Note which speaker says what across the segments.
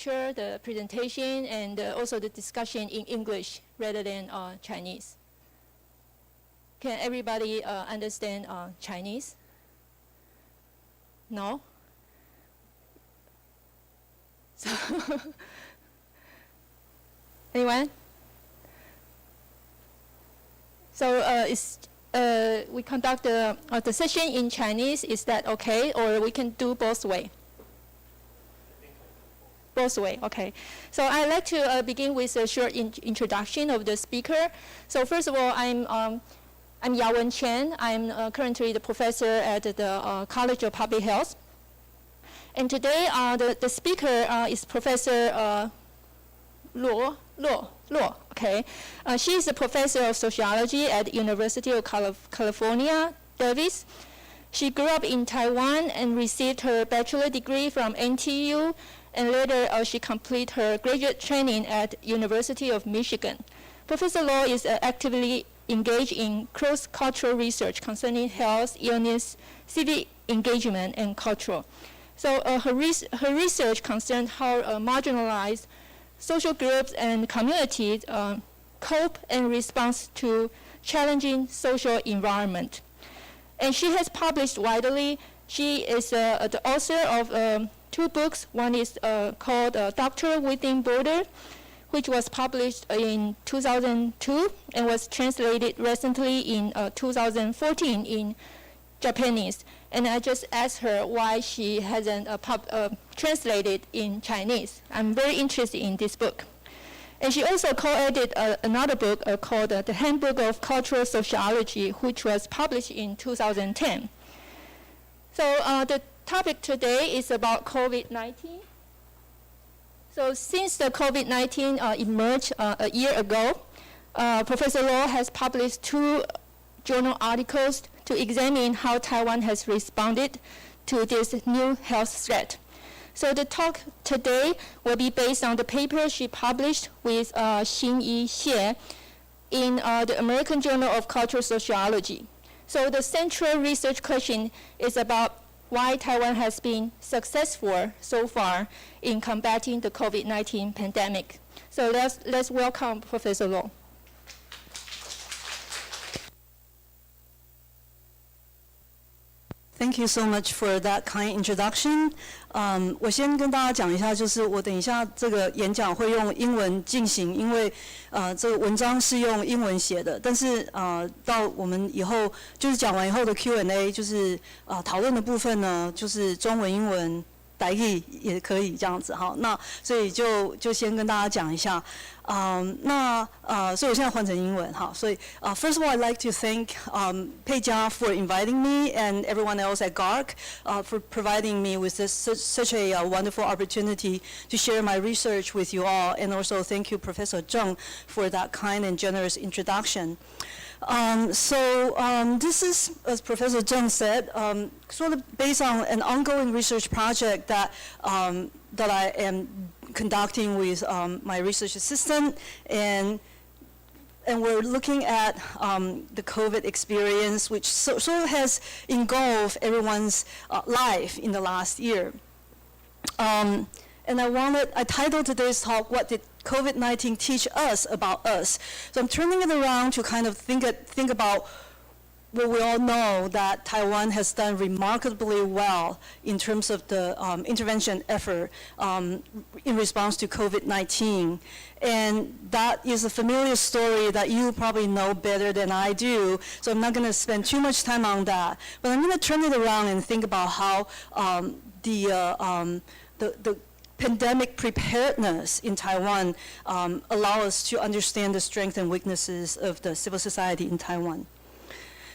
Speaker 1: lecture, the presentation, and also the discussion in English rather than Chinese. Can everybody understand Chinese? No? So anyone? So we conduct the session in Chinese. Is that okay? Or we can do both way? Both way, okay. So I'd like to begin with a short introduction of the speaker. So first of all, I'm Yawen Chen. I'm currently the professor at the College of Public Health. And today, the speaker is Professor Luo, okay. She is a professor of sociology at the University of California, Davis. She grew up in Taiwan and received her bachelor degree from NTU, and later she completed her graduate training at University of Michigan. Professor Luo is actively engaged in cross-cultural research concerning health, illness, civic engagement, and culture. So her research concerns how marginalized social groups and communities cope and respond to challenging social environment. And she has published widely. She is the author of 2 books. One is called Doctor Within Border, which was published in 2002 and was translated recently in 2014 in Japanese. And I just asked her why she hasn't translated in Chinese. I'm very interested in this book. And she also co-edited another book called The Handbook of Cultural Sociology, which was published in 2010. So the topic today is about COVID-19. So since the COVID-19 emerged a year ago, Professor Luo has published 2 journal articles to examine how Taiwan has responded to this new health threat. So the talk today will be based on the paper she published with Xinyi Xie in the American Journal of Cultural Sociology. So the central research question is about why Taiwan has been successful so far in combating the COVID-19 pandemic. So let's welcome Professor Luo.
Speaker 2: Thank you so much for that kind introduction. 我先跟大家讲一下，就是我等一下这个演讲会用英文进行，因为这个文章是用英文写的，但是到我们以后就是讲完以后的 Q&A， 就是讨论的部分呢，就是中文、英文、台语也可以这样子哈。那所以就先跟大家讲一下。所以我现在换成英文哈。所以first of all, I'd like to thank Pei Jia for inviting me and everyone else at GARC for providing me with this such a wonderful opportunity to share my research with you all, and also thank you, Professor Zheng, for that kind and generous introduction. This is, as Professor Zheng said, sort of based on an ongoing research project that I am conducting with my research assistant, and we're looking at the COVID experience, which sort of has engulfed everyone's life in the last year. And I titled today's talk, "What Did COVID-19 Teach Us About Us?" So I'm turning it around to kind of think about what we all know, that Taiwan has done remarkably well in terms of the intervention effort in response to COVID-19. And that is a familiar story that you probably know better than I do, so I'm not going to spend too much time on that. But I'm going to turn it around and think about how the pandemic preparedness in Taiwan allow us to understand the strengths and weaknesses of the civil society in Taiwan.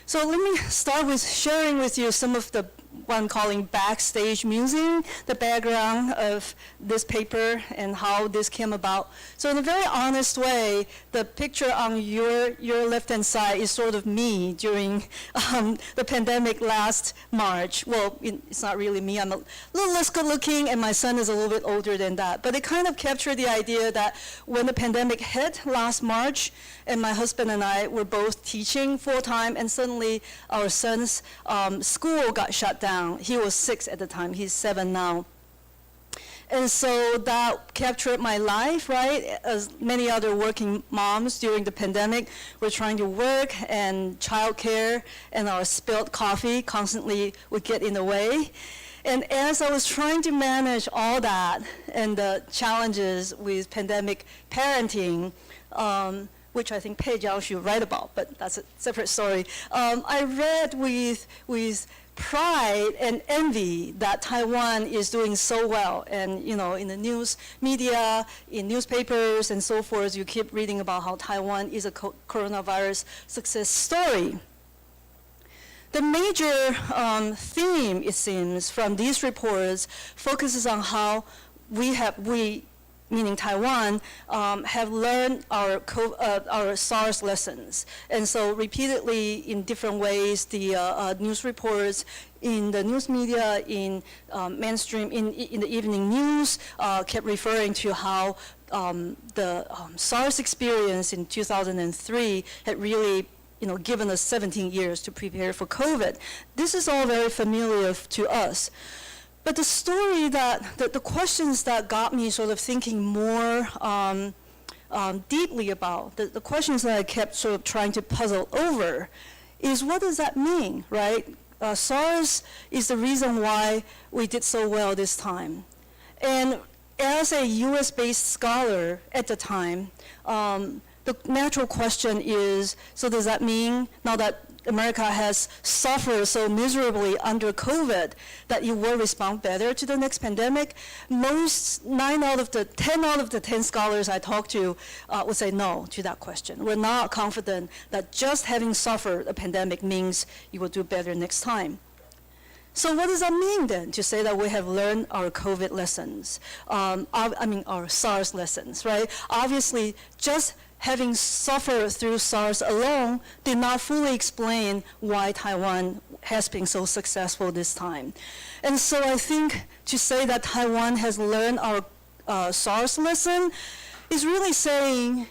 Speaker 2: So let me start with sharing with you some of the what I'm calling backstage musing, the background of this paper and how this came about. So in a very honest way, the picture on your left-hand side is sort of me during the pandemic last March. Well, it's not really me. I'm a little less good looking, and my son is a little bit older than that. But it kind of captured the idea that when the pandemic hit last March, and my husband and I were both teaching full-time, and suddenly our son's school got shut down. He was 6 at the time. He's 7 now. And so that captured my life, right? As many other working moms during the pandemic were trying to work, and childcare and our spilled coffee constantly would get in the way. And as I was trying to manage all that and the challenges with pandemic parenting, which I think Pei Jiao should write about, but that's a separate story. I read with pride and envy that Taiwan is doing so well. And in the news media, in newspapers and so forth, you keep reading about how Taiwan is a coronavirus success story. The major theme, it seems, from these reports focuses on how we meaning Taiwan, have learned our SARS lessons. And so repeatedly in different ways, the news reports in the news media, in mainstream, in the evening news, kept referring to how the SARS experience in 2003 had really given us 17 years to prepare for COVID. This is all very familiar to us. But the story the questions that got me sort of thinking more deeply about, the questions that I kept sort of trying to puzzle over, is what does that mean, right? SARS is the reason why we did so well this time. And as a US-based scholar at the time, the natural question is, so does that mean now that America has suffered so miserably under COVID that it will respond better to the next pandemic? Most 10 out of the 10 scholars I talked to would say no to that question. We're not confident that just having suffered a pandemic means you will do better next time. So what does that mean then, to say that we have learned our COVID lessons? Our SARS lessons, right? Obviously, just having suffered through SARS alone did not fully explain why Taiwan has been so successful this time. And so I think to say that Taiwan has learned our SARS lesson is really saying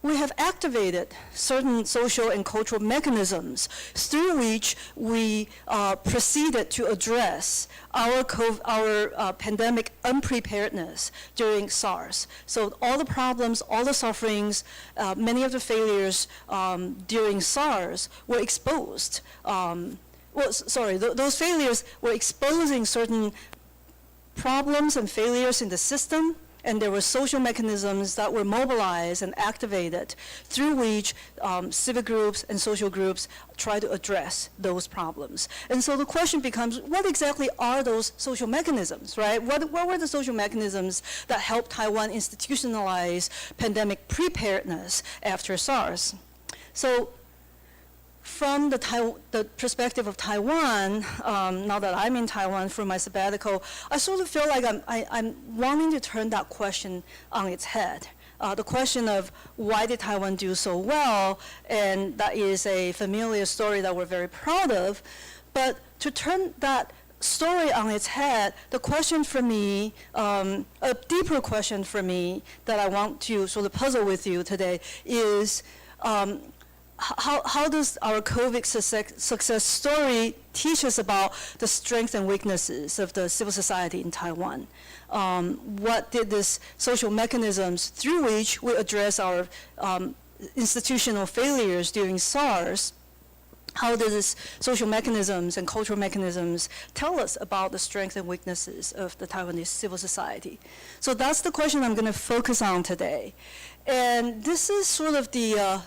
Speaker 2: we have activated certain social and cultural mechanisms through which we proceeded to address our pandemic unpreparedness during SARS. So all the problems, all the sufferings, many of the failures during SARS were exposed. Those failures were exposing certain problems and failures in the system, and there were social mechanisms that were mobilized and activated through which civic groups and social groups try to address those problems. And so the question becomes, what exactly are those social mechanisms, right? What were the social mechanisms that helped Taiwan institutionalize pandemic preparedness after SARS? So from the perspective of Taiwan, now that I'm in Taiwan for my sabbatical, I sort of feel like I'm wanting to turn that question on its head. The question of why did Taiwan do so well, and that is a familiar story that we're very proud of, but to turn that story on its head, the question for me, a deeper question for me that I want to sort of puzzle with you today is, how does our COVID success story teach us about the strengths and weaknesses of the civil society in Taiwan? What did these social mechanisms through which we address our institutional failures during SARS, how do these social mechanisms and cultural mechanisms tell us about the strengths and weaknesses of the Taiwanese civil society? So that's the question I'm going to focus on today. And this is sort of the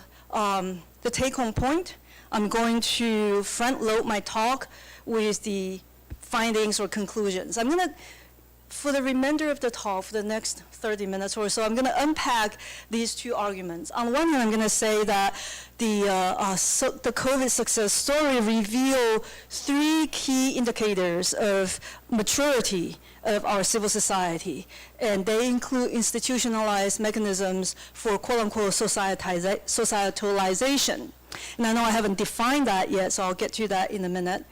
Speaker 2: take-home point. I'm going to front-load my talk with the findings or conclusions. I'm going to, for the remainder of the talk, for the next 30 minutes or so, I'm going to unpack these two arguments. On one hand, I'm going to say that the COVID success story reveals three key indicators of maturity of our civil society, and they include institutionalized mechanisms for quote-unquote societalization. And I know I haven't defined that yet, so I'll get to that in a minute.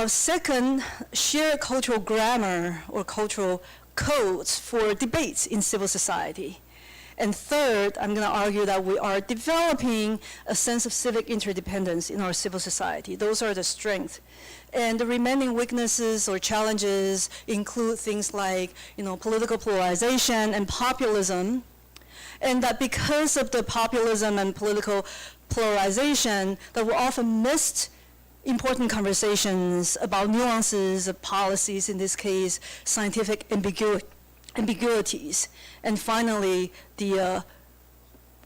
Speaker 2: Second, shared cultural grammar or cultural codes for debates in civil society. And third, I'm going to argue that we are developing a sense of civic interdependence in our civil society. Those are the strengths. And the remaining weaknesses or challenges include things like, political polarization and populism. And that because of the populism and political polarization, that we often missed important conversations about nuances of policies, in this case, scientific ambiguities. And finally, the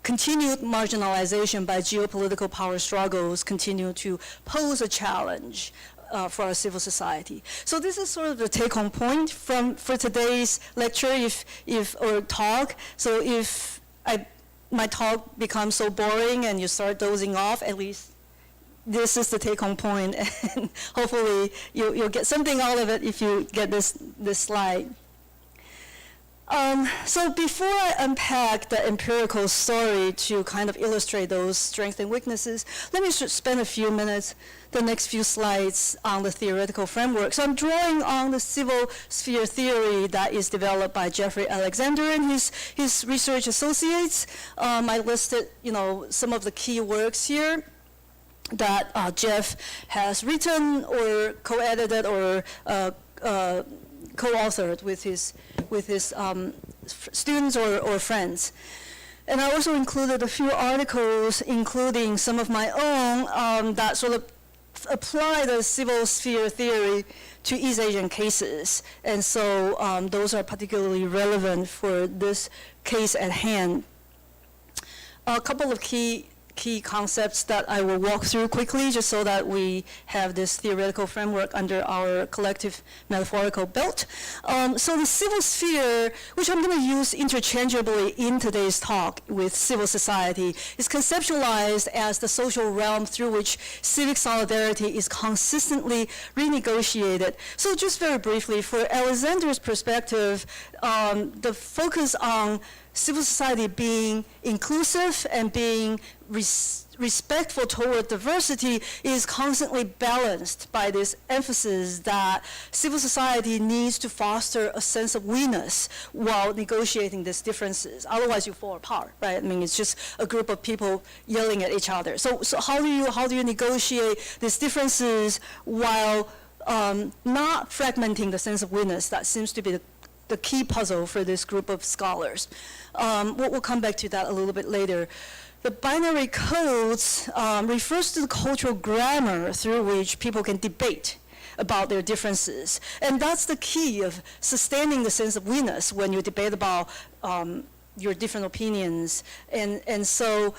Speaker 2: continued marginalization by geopolitical power struggles continue to pose a challenge for our civil society. So this is sort of the take-home point for today's lecture or talk. So if my talk becomes so boring and you start dozing off, at least this is the take-home point, and hopefully you'll get something out of it if you get this slide. So before I unpack the empirical story to kind of illustrate those strengths and weaknesses, let me spend a few minutes, the next few slides, on the theoretical framework. So I'm drawing on the civil sphere theory that is developed by Jeffrey Alexander and his research associates. I listed, some of the key works here that Jeff has written or co-edited or co-authored with his students or friends. And I also included a few articles, including some of my own, that sort of apply the civil sphere theory to East Asian cases. And so those are particularly relevant for this case at hand. A couple of key concepts that I will walk through quickly, just so that we have this theoretical framework under our collective metaphorical belt. So the civil sphere, which I'm going to use interchangeably in today's talk with civil society, is conceptualized as the social realm through which civic solidarity is consistently renegotiated. So just very briefly, for Alexander's perspective, the focus on civil society being inclusive and being respectful toward diversity is constantly balanced by this emphasis that civil society needs to foster a sense of we-ness while negotiating these differences. Otherwise, you fall apart, right? I mean, it's just a group of people yelling at each other. So how do you negotiate these differences while not fragmenting the sense of we-ness? That seems to be the key puzzle for this group of scholars. We'll come back to that a little bit later. The binary codes refers to the cultural grammar through which people can debate about their differences. And that's the key of sustaining the sense of we-ness when you debate about your different opinions. And so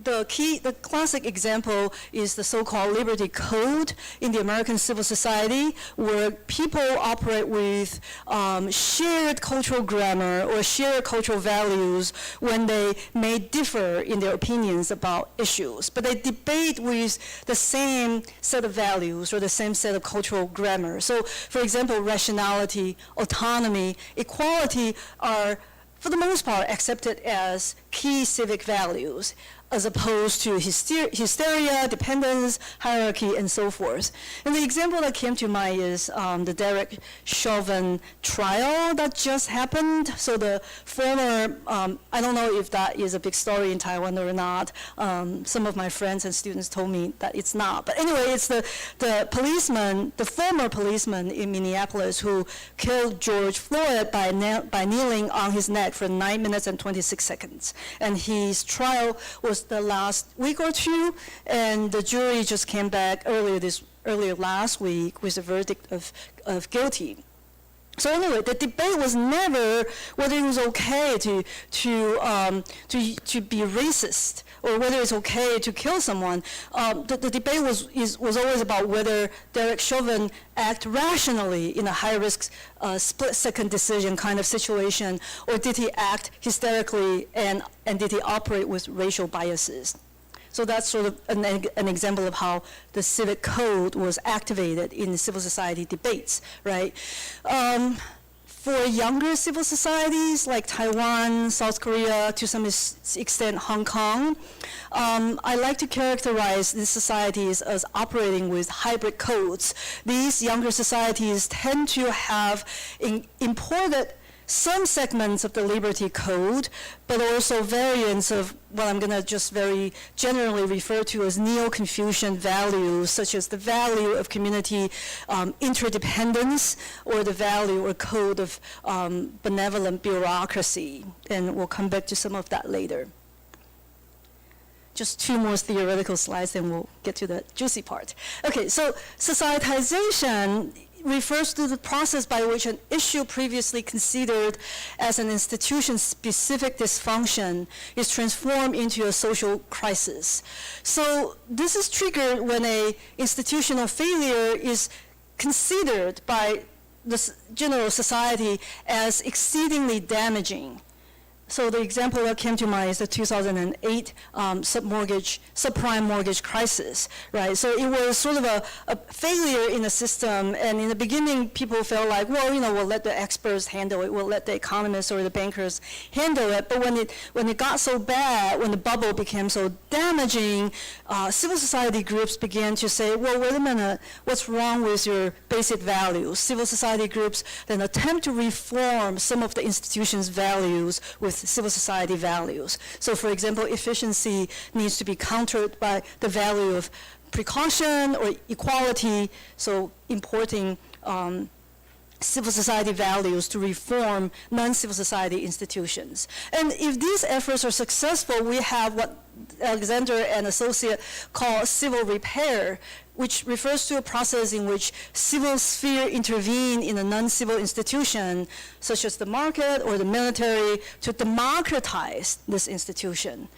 Speaker 2: the classic example is the so-called Liberty Code in the American civil society, where people operate with shared cultural grammar or shared cultural values when they may differ in their opinions about issues. But they debate with the same set of values or the same set of cultural grammar. So, for example, rationality, autonomy, equality are, for the most part, accepted as key civic values, as opposed to hysteria, dependence, hierarchy, and so forth. And the example that came to mind is the Derek Chauvin trial that just happened. So the former, I don't know if that is a big story in Taiwan or not. Some of my friends and students told me that it's not. But anyway, it's the policeman, the former policeman in Minneapolis who killed George Floyd by kneeling on his neck for 9 minutes and 26 seconds. And his trial was the last week or two, and the jury just came back earlier last week with a verdict of guilty. So anyway, the debate was never whether it was okay to be racist or whether it's okay to kill someone. The debate was always about whether Derek Chauvin acted rationally in a high-risk split-second decision kind of situation, or did he act hysterically and did he operate with racial biases? So that's sort of an example of how the civic code was activated in the civil society debates, right? For younger civil societies like Taiwan, South Korea, to some extent Hong Kong, I like to characterize these societies as operating with hybrid codes. These younger societies tend to have imported some segments of the Liberty Code, but also variants of what I'm going to just very generally refer to as Neo-Confucian values, such as the value of community interdependence, or the value or code of benevolent bureaucracy. And we'll come back to some of that later. Just 2 more theoretical slides, then we'll get to the juicy part. Okay, so societization refers to the process by which an issue previously considered as an institution-specific dysfunction is transformed into a social crisis. So this is triggered when an institutional failure is considered by the general society as exceedingly damaging. So the example that came to mind is the 2008 subprime mortgage crisis, right? So it was sort of a failure in the system, and in the beginning, people felt like, well, we'll let the experts handle it, we'll let the economists or the bankers handle it. But when it got so bad, when the bubble became so damaging, civil society groups began to say, well, wait a minute, what's wrong with your basic values? Civil society groups then attempt to reform some of the institution's values with civil society values. So for example, efficiency needs to be countered by the value of precaution or equality, so importing civil society values to reform non-civil society institutions. And if these efforts are successful, we have what Alexander and associate call civil repair, which refers to a process in which civil sphere intervene in a non-civil institution, such as the market or the military, to democratize this institution.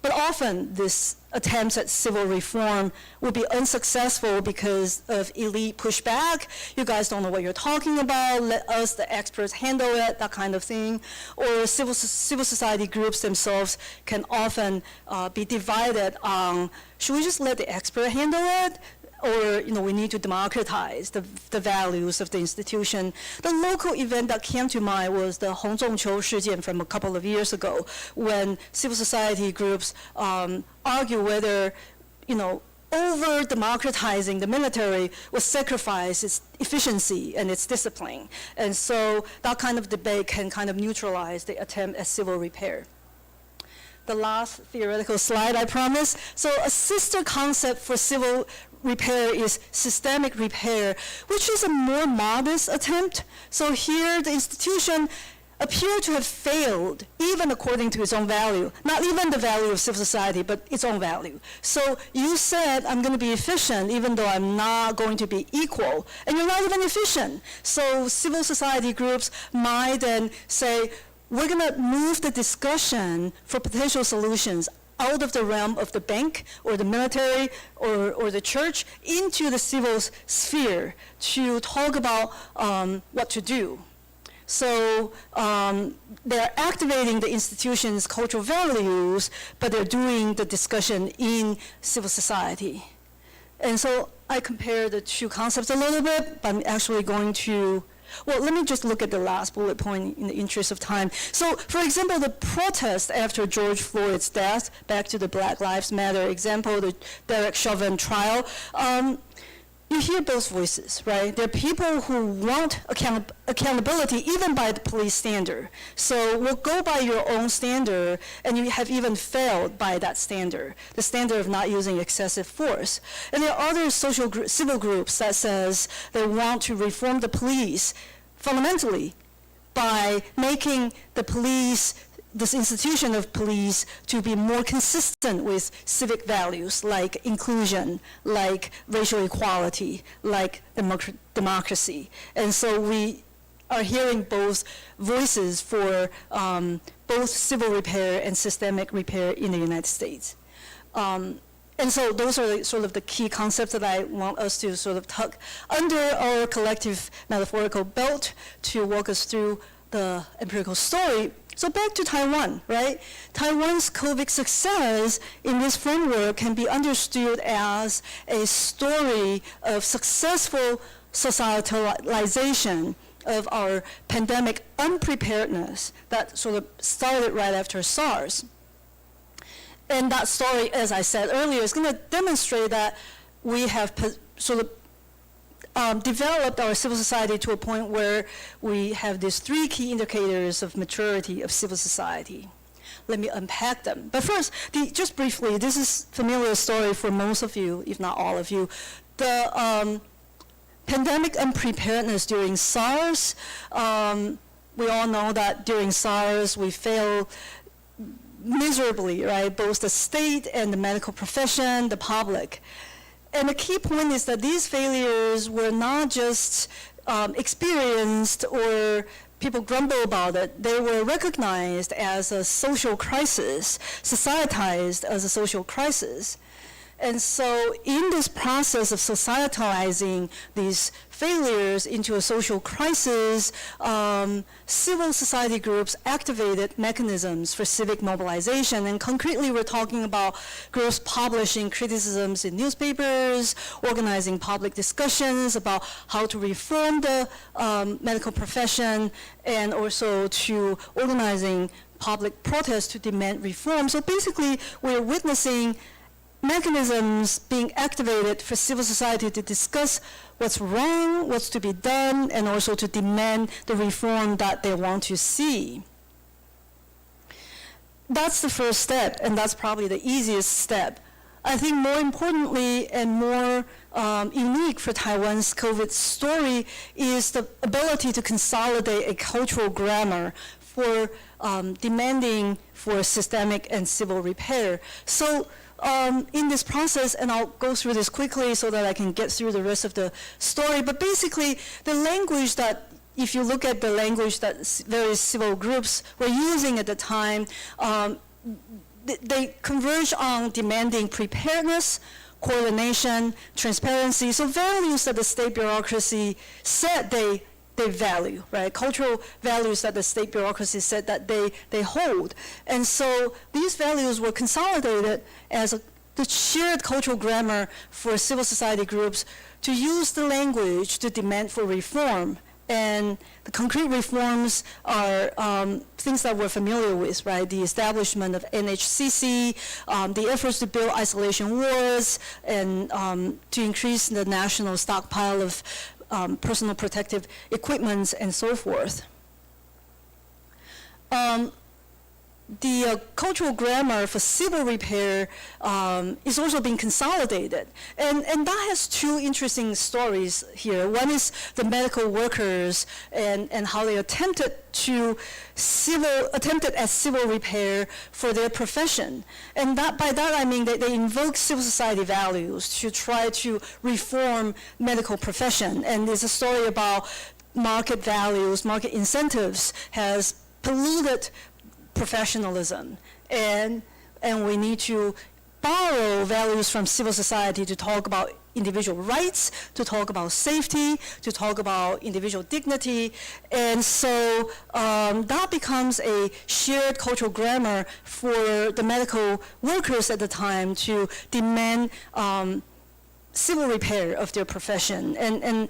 Speaker 2: But often, these attempts at civil reform will be unsuccessful because of elite pushback. You guys don't know what you're talking about. Let us, the experts, handle it, that kind of thing. Or civil society groups themselves can often be divided on, should we just let the expert handle it? Or we need to democratize the values of the institution. The local event that came to mind was the Hong Zhongqiu事件from a couple of years ago, when civil society groups argue whether, over democratizing the military would sacrifice its efficiency and its discipline. And so that kind of debate can kind of neutralize the attempt at civil repair. The last theoretical slide, I promise. So a sister concept for civil repair is systemic repair, which is a more modest attempt. So here the institution appeared to have failed, even according to its own value, not even the value of civil society, but its own value. So you said, I'm going to be efficient, even though I'm not going to be equal, and you're not even efficient. So civil society groups might then say, we're going to move the discussion for potential solutions out of the realm of the bank or the military or the church into the civil sphere to talk about what to do. So they're activating the institution's cultural values, but they're doing the discussion in civil society. And so I compare the 2 concepts a little bit, but I'm actually going to, well, let me just look at the last bullet point in the interest of time. So, for example, the protest after George Floyd's death, back to the Black Lives Matter example, the Derek Chauvin trial, you hear both voices, right? There are people who want accountability even by the police standard. So we'll go by your own standard, and you have even failed by that standard, the standard of not using excessive force. And there are other civil groups that says they want to reform the police fundamentally by making the police, this institution of police, to be more consistent with civic values like inclusion, like racial equality, like democracy. And so we are hearing both voices for both civil repair and systemic repair in the United States. And so those are sort of the key concepts that I want us to sort of tuck under our collective metaphorical belt to walk us through the empirical story. So back to Taiwan, right? Taiwan's COVID success in this framework can be understood as a story of successful societalization of our pandemic unpreparedness that sort of started right after SARS. And that story, as I said earlier, is going to demonstrate that we have sort of developed our civil society to a point where we have these 3 key indicators of maturity of civil society. Let me unpack them. But first, just briefly, this is a familiar story for most of you, if not all of you. The pandemic unpreparedness during SARS, we all know that during SARS we failed miserably, right? Both the state and the medical profession, the public. And the key point is that these failures were not just experienced or people grumble about it. They were recognized as a social crisis, societized as a social crisis. And so in this process of societalizing these failures into a social crisis, civil society groups activated mechanisms for civic mobilization. And concretely, we're talking about groups publishing criticisms in newspapers, organizing public discussions about how to reform the medical profession, and also to organizing public protests to demand reform. So basically, we're witnessing mechanisms being activated for civil society to discuss what's wrong, what's to be done, and also to demand the reform that they want to see. That's the first step, and that's probably the easiest step. I think more importantly and more unique for Taiwan's COVID story is the ability to consolidate a cultural grammar for demanding for systemic and civil repair. So in this process, and I'll go through this quickly so that I can get through the rest of the story, but basically the language that, if you look at the language that various civil groups were using at the time, they converge on demanding preparedness, coordination, transparency, so values that the state bureaucracy said they value, right? Cultural values that the state bureaucracy said that they hold. And so these values were consolidated as the shared cultural grammar for civil society groups to use the language to demand for reform. And the concrete reforms are things that we're familiar with, right? The establishment of NHCC, the efforts to build isolation wards, and to increase the national stockpile of personal protective equipment and so forth. The cultural grammar for civil repair is also being consolidated. And that has 2 interesting stories here. One is the medical workers and how they attempted at civil repair for their profession. And by that I mean that they invoke civil society values to try to reform medical profession. And there's a story about market values, market incentives has polluted professionalism, and we need to borrow values from civil society to talk about individual rights, to talk about safety, to talk about individual dignity. And so that becomes a shared cultural grammar for the medical workers at the time to demand civil repair of their profession. And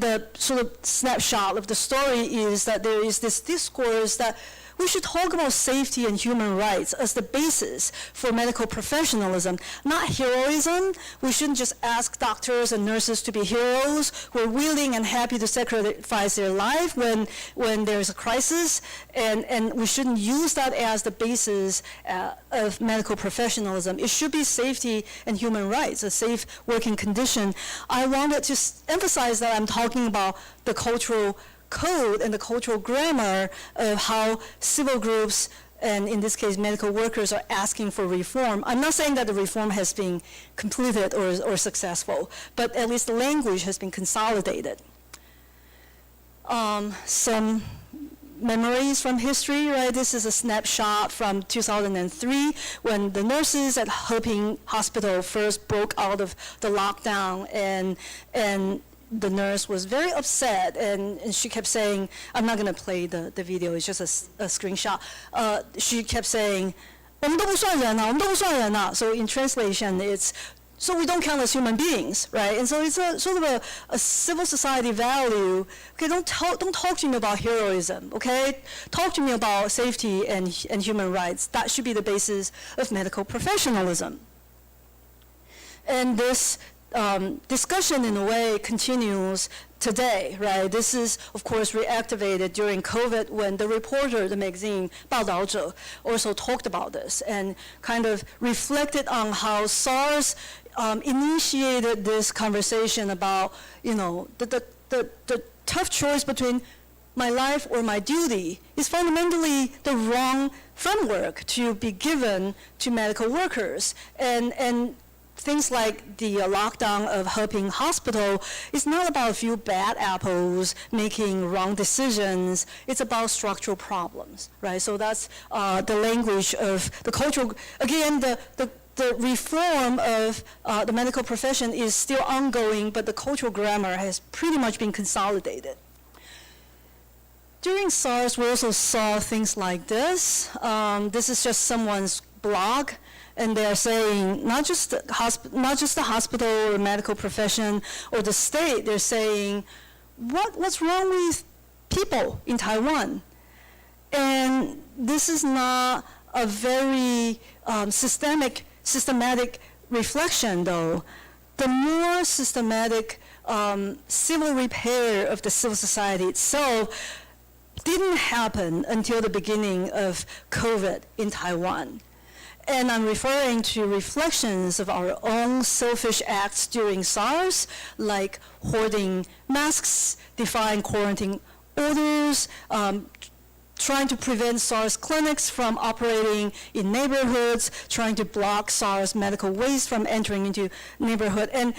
Speaker 2: the sort of snapshot of the story is that there is this discourse that we should talk about safety and human rights as the basis for medical professionalism, not heroism. We shouldn't just ask doctors and nurses to be heroes who are willing and happy to sacrifice their life when there's a crisis, and we shouldn't use that as the basis of medical professionalism. It should be safety and human rights, a safe working condition. I wanted to emphasize that I'm talking about the cultural code and the cultural grammar of how civil groups, and in this case medical workers, are asking for reform. I'm not saying that the reform has been completed or successful, but at least the language has been consolidated. Some memories from history, right? This is a snapshot from 2003 when the nurses at Heping Hospital first broke out of the lockdown, and the nurse was very upset, and she kept saying, I'm not going to play the video, it's just a screenshot. She kept saying, 我们都不算人啊, 我们都不算人啊. So in translation, it's, so we don't count as human beings, right? And so it's a sort of a civil society value. Okay, don't talk to me about heroism, okay? Talk to me about safety and human rights. That should be the basis of medical professionalism. And this discussion in a way continues today, right? This is, of course, reactivated during COVID when the reporter, the magazine, 报道者, also talked about this and kind of reflected on how SARS initiated this conversation about, the tough choice between my life or my duty is fundamentally the wrong framework to be given to medical workers. And things like the lockdown of Heping Hospital is not about a few bad apples making wrong decisions. It's about structural problems, right? So that's the language of the cultural, again, the reform of the medical profession is still ongoing, but the cultural grammar has pretty much been consolidated. During SARS, we also saw things like this. This is just someone's blog, and they're saying not just the hospital or medical profession or the state. They're saying, what's wrong with people in Taiwan? And this is not a very systematic reflection, though. The more systematic civil repair of the civil society itself didn't happen until the beginning of COVID in Taiwan. And I'm referring to reflections of our own selfish acts during SARS, like hoarding masks, defying quarantine orders, trying to prevent SARS clinics from operating in neighborhoods, trying to block SARS medical waste from entering into neighborhood. And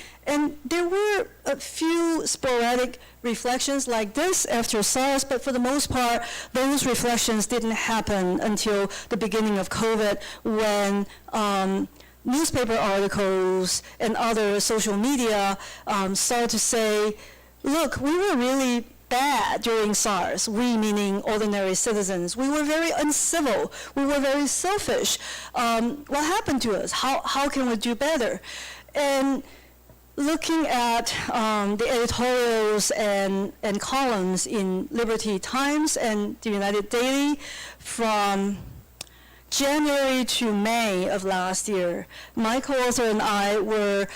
Speaker 2: there were a few sporadic reflections like this after SARS, but for the most part, those reflections didn't happen until the beginning of COVID when newspaper articles and other social media started to say, look, we were really bad during SARS, we meaning ordinary citizens. We were very uncivil. We were very selfish. What happened to us? How can we do better? And looking at the editorials and columns in Liberty Times and the United Daily from January to May of last year, my co-author and I were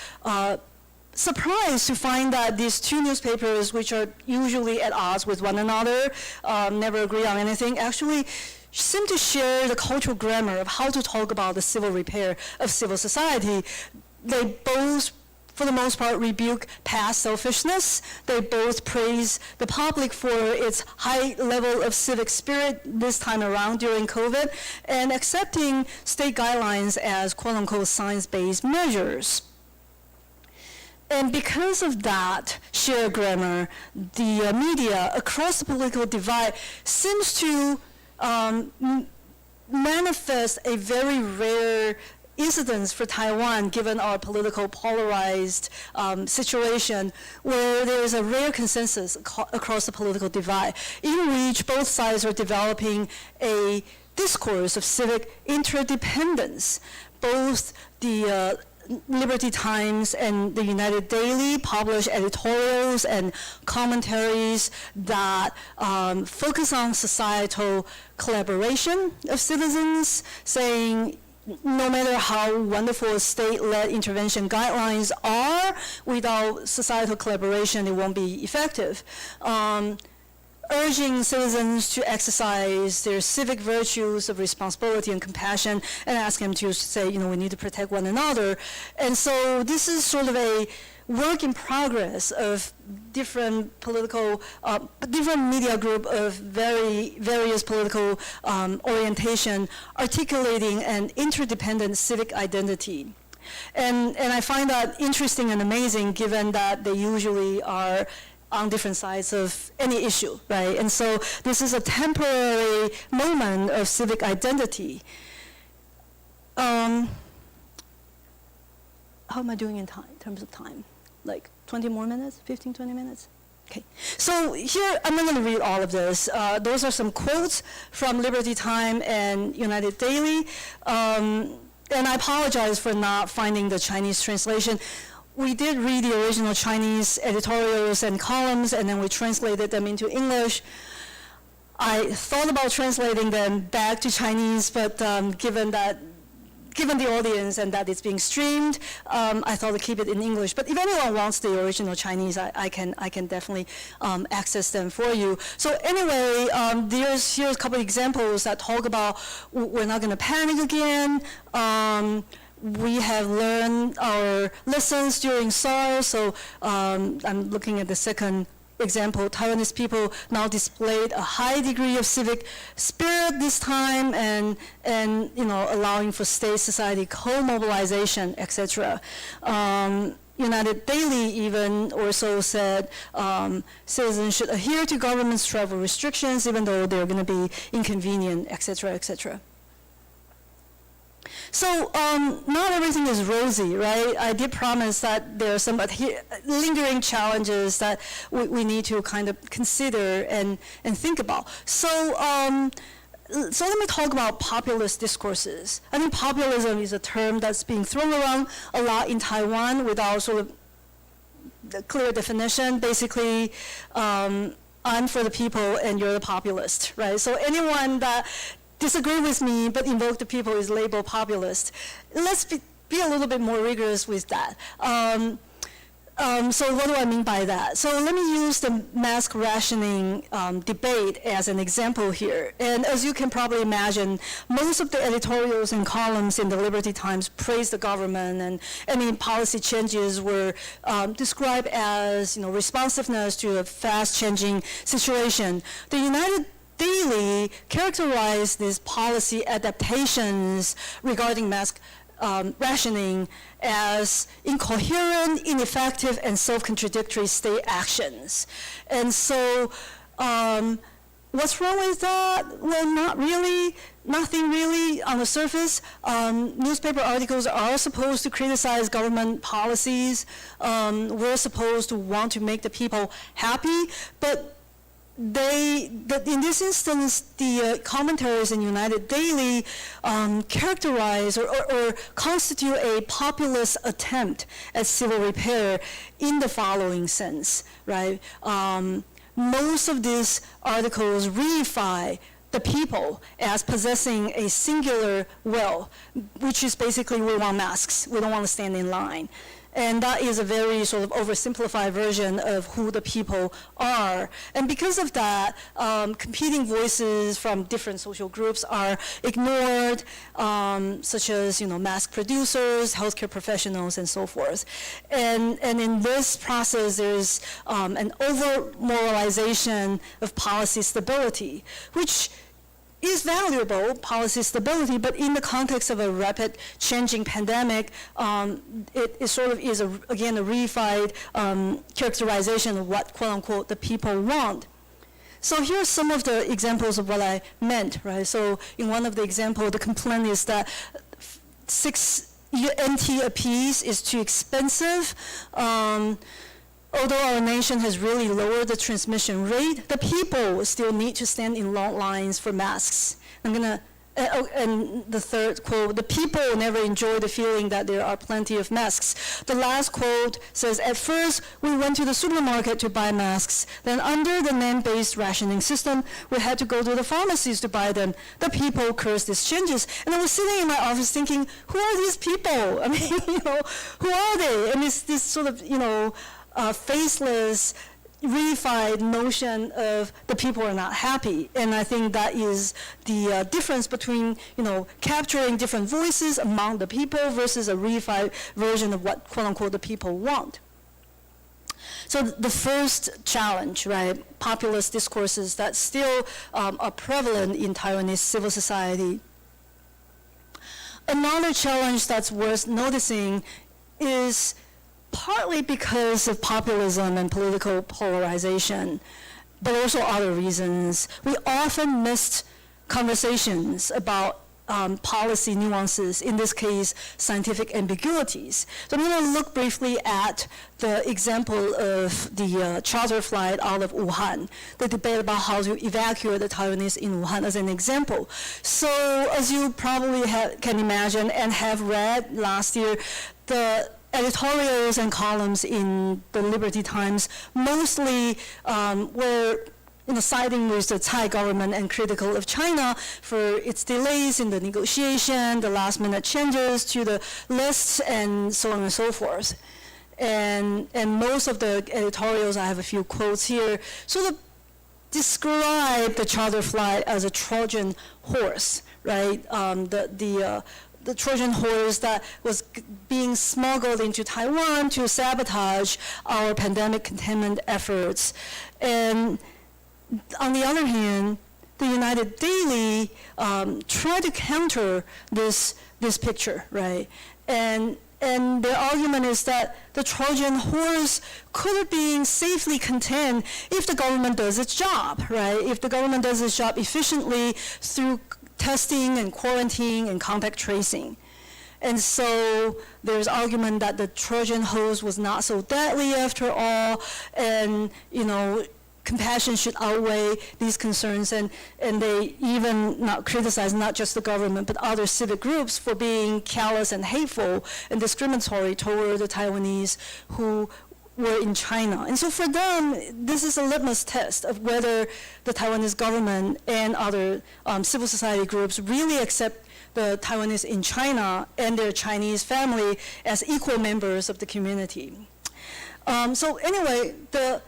Speaker 2: surprised to find that these two newspapers, which are usually at odds with one another, never agree on anything, actually seem to share the cultural grammar of how to talk about the civil repair of civil society. They both, for the most part, rebuke past selfishness. They both praise the public for its high level of civic spirit this time around during COVID, and accepting state guidelines as quote-unquote science-based measures. And because of that shared grammar, the media across the political divide seems to manifest a very rare incidence for Taiwan, given our political polarized situation, where there is a rare consensus across the political divide, in which both sides are developing a discourse of civic interdependence. Both the Liberty Times and the United Daily publish editorials and commentaries that focus on societal collaboration of citizens, saying no matter how wonderful state-led intervention guidelines are, without societal collaboration, it won't be effective. Urging citizens to exercise their civic virtues of responsibility and compassion, and ask them to say, we need to protect one another. And so this is sort of a work in progress of different political, different media group of various political orientation, articulating an interdependent civic identity. And I find that interesting and amazing, given that they usually are on different sides of any issue, right? And so this is a temporary moment of civic identity. How am I doing in terms of time? Like 20 more minutes, 15, 20 minutes? Okay, so here, I'm not gonna read all of this. Those are some quotes from Liberty Time and United Daily. And I apologize for not finding the Chinese translation. We did read the original Chinese editorials and columns, and then we translated them into English. I thought about translating them back to Chinese, but given that given the audience and that it's being streamed, I thought to keep it in English. But if anyone wants the original Chinese, I can definitely access them for you. So anyway, here's a couple of examples that talk about we're not going to panic again. We have learned our lessons during SARS. So I'm looking at the second example. Taiwanese people now displayed a high degree of civic spirit this time, and allowing for state society co-mobilization, etc. United Daily even also said citizens should adhere to government's travel restrictions even though they're going to be inconvenient, etc., etc. So not everything is rosy, right? I did promise that there are some lingering challenges that we need to kind of consider and think about. So let me talk about populist discourses. I think populism is a term that's being thrown around a lot in Taiwan without sort of the clear definition. Basically, I'm for the people and you're the populist, right? So anyone that disagree with me but invoke the people is labeled populist. Let's be a little bit more rigorous with that. So what do I mean by that? So let me use the mask rationing debate as an example here. And as you can probably imagine, most of the editorials and columns in the Liberty Times praised the government, and any policy changes were described as responsiveness to a fast-changing situation. The United Daily characterized these policy adaptations regarding mask rationing as incoherent, ineffective, and self-contradictory state actions. And so what's wrong with that? Well, not really, nothing really on the surface. Newspaper articles are supposed to criticize government policies. We're supposed to want to make the people happy, but in this instance, the commentaries in United Daily characterize or constitute a populist attempt at civil repair in the following sense, right? Most of these articles reify the people as possessing a singular will, which is basically we want masks, we don't want to stand in line. And that is a very sort of oversimplified version of who the people are. And because of that, competing voices from different social groups are ignored, such as mask producers, healthcare professionals, and so forth. And in this process, there's an over-moralization of policy stability, which is valuable, policy stability, but in the context of a rapid changing pandemic, it sort of is, again, a reified characterization of what, quote unquote, the people want. So here's some of the examples of what I meant, right? So in one of the examples, the complaint is that 6 NT a piece is too expensive. Although our nation has really lowered the transmission rate, the people still need to stand in long lines for masks. And the third quote, the people never enjoy the feeling that there are plenty of masks. The last quote says, at first, we went to the supermarket to buy masks. Then under the name-based rationing system, we had to go to the pharmacies to buy them. The people cursed these changes. And I was sitting in my office thinking, who are these people? I mean, who are they? And it's this sort of, faceless, reified notion of the people are not happy. And I think that is the difference between, capturing different voices among the people versus a reified version of what, quote unquote, the people want. So the first challenge, right, populist discourses that still are prevalent in Taiwanese civil society. Another challenge that's worth noticing is partly because of populism and political polarization, but also other reasons. We often missed conversations about policy nuances, in this case, scientific ambiguities. So I'm going to look briefly at the example of the charter flight out of Wuhan, the debate about how to evacuate the Taiwanese in Wuhan as an example. So as you probably can imagine and have read last year, the editorials and columns in the Liberty Times mostly were siding with the Thai government and critical of China for its delays in the negotiation, the last-minute changes to the lists, and so on and so forth. And most of the editorials, I have a few quotes here, sort of describe the charter flight as a Trojan horse, right? The Trojan horse that was being smuggled into Taiwan to sabotage our pandemic containment efforts. And on the other hand, the United Daily tried to counter this picture, right? And their argument is that the Trojan horse could have been safely contained if the government does its job, right? If the government does its job efficiently through testing and quarantine and contact tracing. And so there's argument that the Trojan horse was not so deadly after all, and compassion should outweigh these concerns, and they even not criticize not just the government but other civic groups for being callous and hateful and discriminatory toward the Taiwanese who were in China. And so for them, this is a litmus test of whether the Taiwanese government and other civil society groups really accept the Taiwanese in China and their Chinese family as equal members of the community. So anyway, the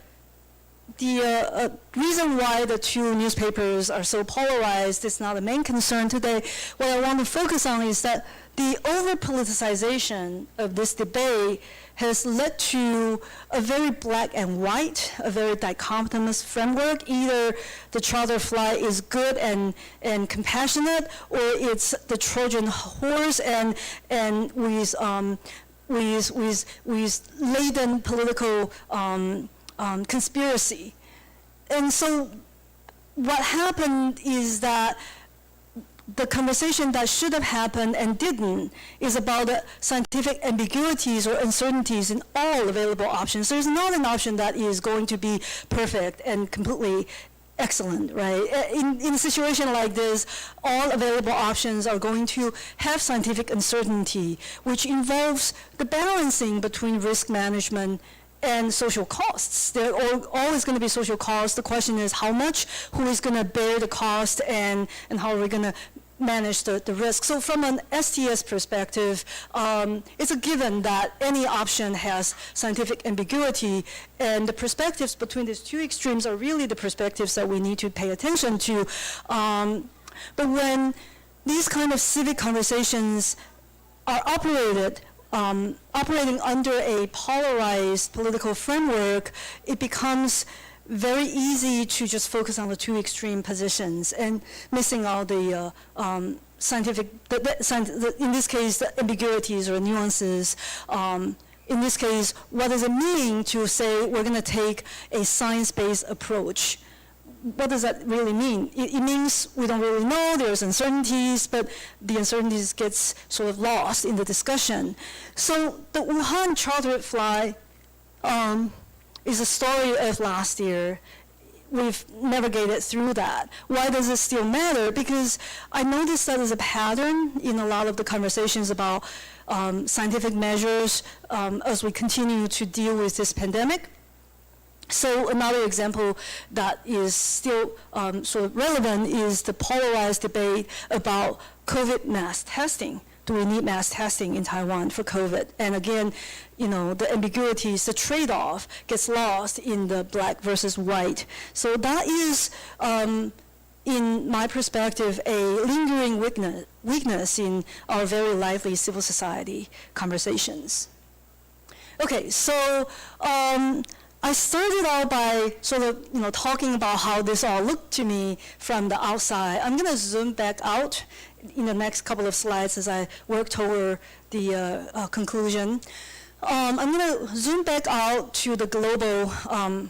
Speaker 2: reason why the two newspapers are so polarized is not the main concern today. What I want to focus on is that the over-politicization of this debate has led to a very black and white, a very dichotomous framework. Either the charter flight is good and compassionate, or it's the Trojan horse and with laden political conspiracy. And so what happened is that the conversation that should have happened and didn't is about the scientific ambiguities or uncertainties in all available options. There's not an option that is going to be perfect and completely excellent, right? In a situation like this, all available options are going to have scientific uncertainty, which involves the balancing between risk management and social costs. There are always going to be social costs. The question is how much, who is going to bear the cost, and how are we going to manage the risk. So from an STS perspective, it's a given that any option has scientific ambiguity, and the perspectives between these two extremes are really the perspectives that we need to pay attention to. But when these kind of civic conversations are operating under a polarized political framework, it becomes very easy to just focus on the two extreme positions and missing all the scientific, in this case, the ambiguities or nuances. In this case, what does it mean to say we're going to take a science-based approach? What does that really mean? It means we don't really know, there's uncertainties, but the uncertainties gets sort of lost in the discussion. So the Wuhan chartered flight is a story of last year. We've navigated through that. Why does it still matter? Because I noticed that there's a pattern in a lot of the conversations about scientific measures as we continue to deal with this pandemic. So another example that is still sort of relevant is the polarized debate about COVID mass testing. Do we need mass testing in Taiwan for COVID? And again, the ambiguities, the trade-off gets lost in the black versus white. So that is, in my perspective, a lingering weakness in our very lively civil society conversations. Okay, so I started out by sort of, talking about how this all looked to me from the outside. I'm going to zoom back out in the next couple of slides as I work toward the conclusion. I'm going to zoom back out to the global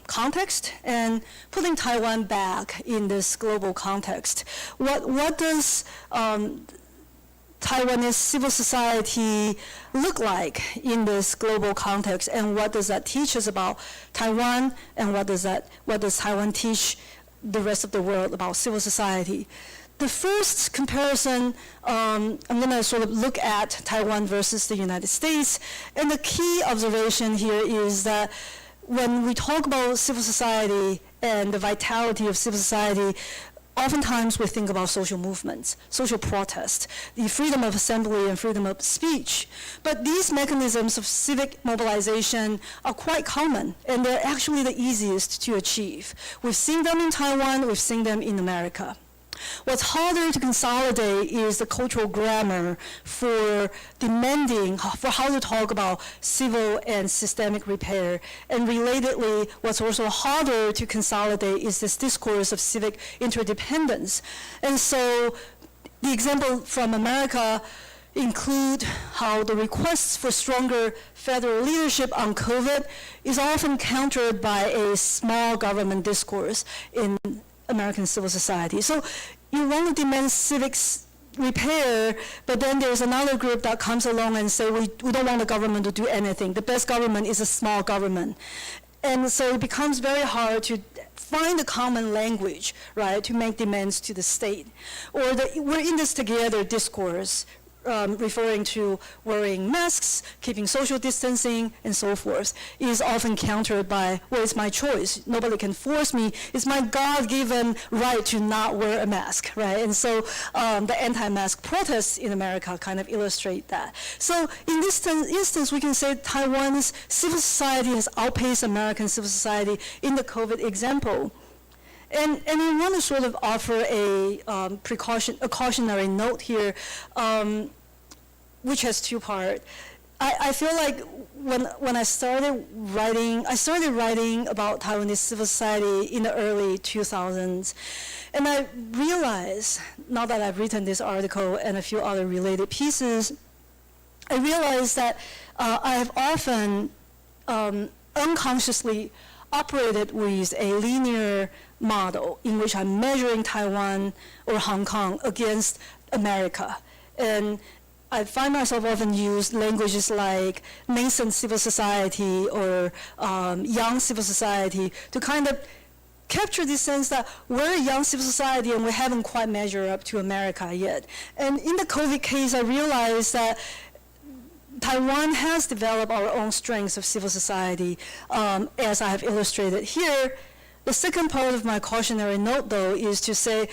Speaker 2: context and putting Taiwan back in this global context. What does Taiwanese civil society look like in this global context, and what does that teach us about Taiwan, and what does Taiwan teach the rest of the world about civil society? The first comparison, I'm going to sort of look at Taiwan versus the United States, and the key observation here is that when we talk about civil society and the vitality of civil society, oftentimes we think about social movements, social protest, the freedom of assembly and freedom of speech. But these mechanisms of civic mobilization are quite common, and they're actually the easiest to achieve. We've seen them in Taiwan, we've seen them in America. What's harder to consolidate is the cultural grammar for demanding, for how to talk about civil and systemic repair. And relatedly, what's also harder to consolidate is this discourse of civic interdependence. And so the example from America include how the requests for stronger federal leadership on COVID is often countered by a small government discourse in American civil society. So you want to demand civics repair, but then there's another group that comes along and say, we don't want the government to do anything. The best government is a small government. And so it becomes very hard to find a common language, right, to make demands to the state. Or the we're in this together discourse, referring to wearing masks, keeping social distancing, and so forth, is often countered by, well, it's my choice. Nobody can force me. It's my God-given right to not wear a mask, right? And so the anti-mask protests in America kind of illustrate that. So in this instance, we can say Taiwan's civil society has outpaced American civil society in the COVID example. And I want to sort of offer a cautionary note here, which has two parts. I feel like when I started writing about Taiwanese civil society in the early 2000s, and I realized, now that I've written this article and a few other related pieces, I realized that I have often unconsciously operated with a linear model in which I'm measuring Taiwan or Hong Kong against America. And I find myself often use languages like nascent civil society or young civil society to kind of capture this sense that we're a young civil society and we haven't quite measured up to America yet. And in the COVID case, I realized that Taiwan has developed our own strengths of civil society, as I have illustrated here. The second part of my cautionary note, though, is to say,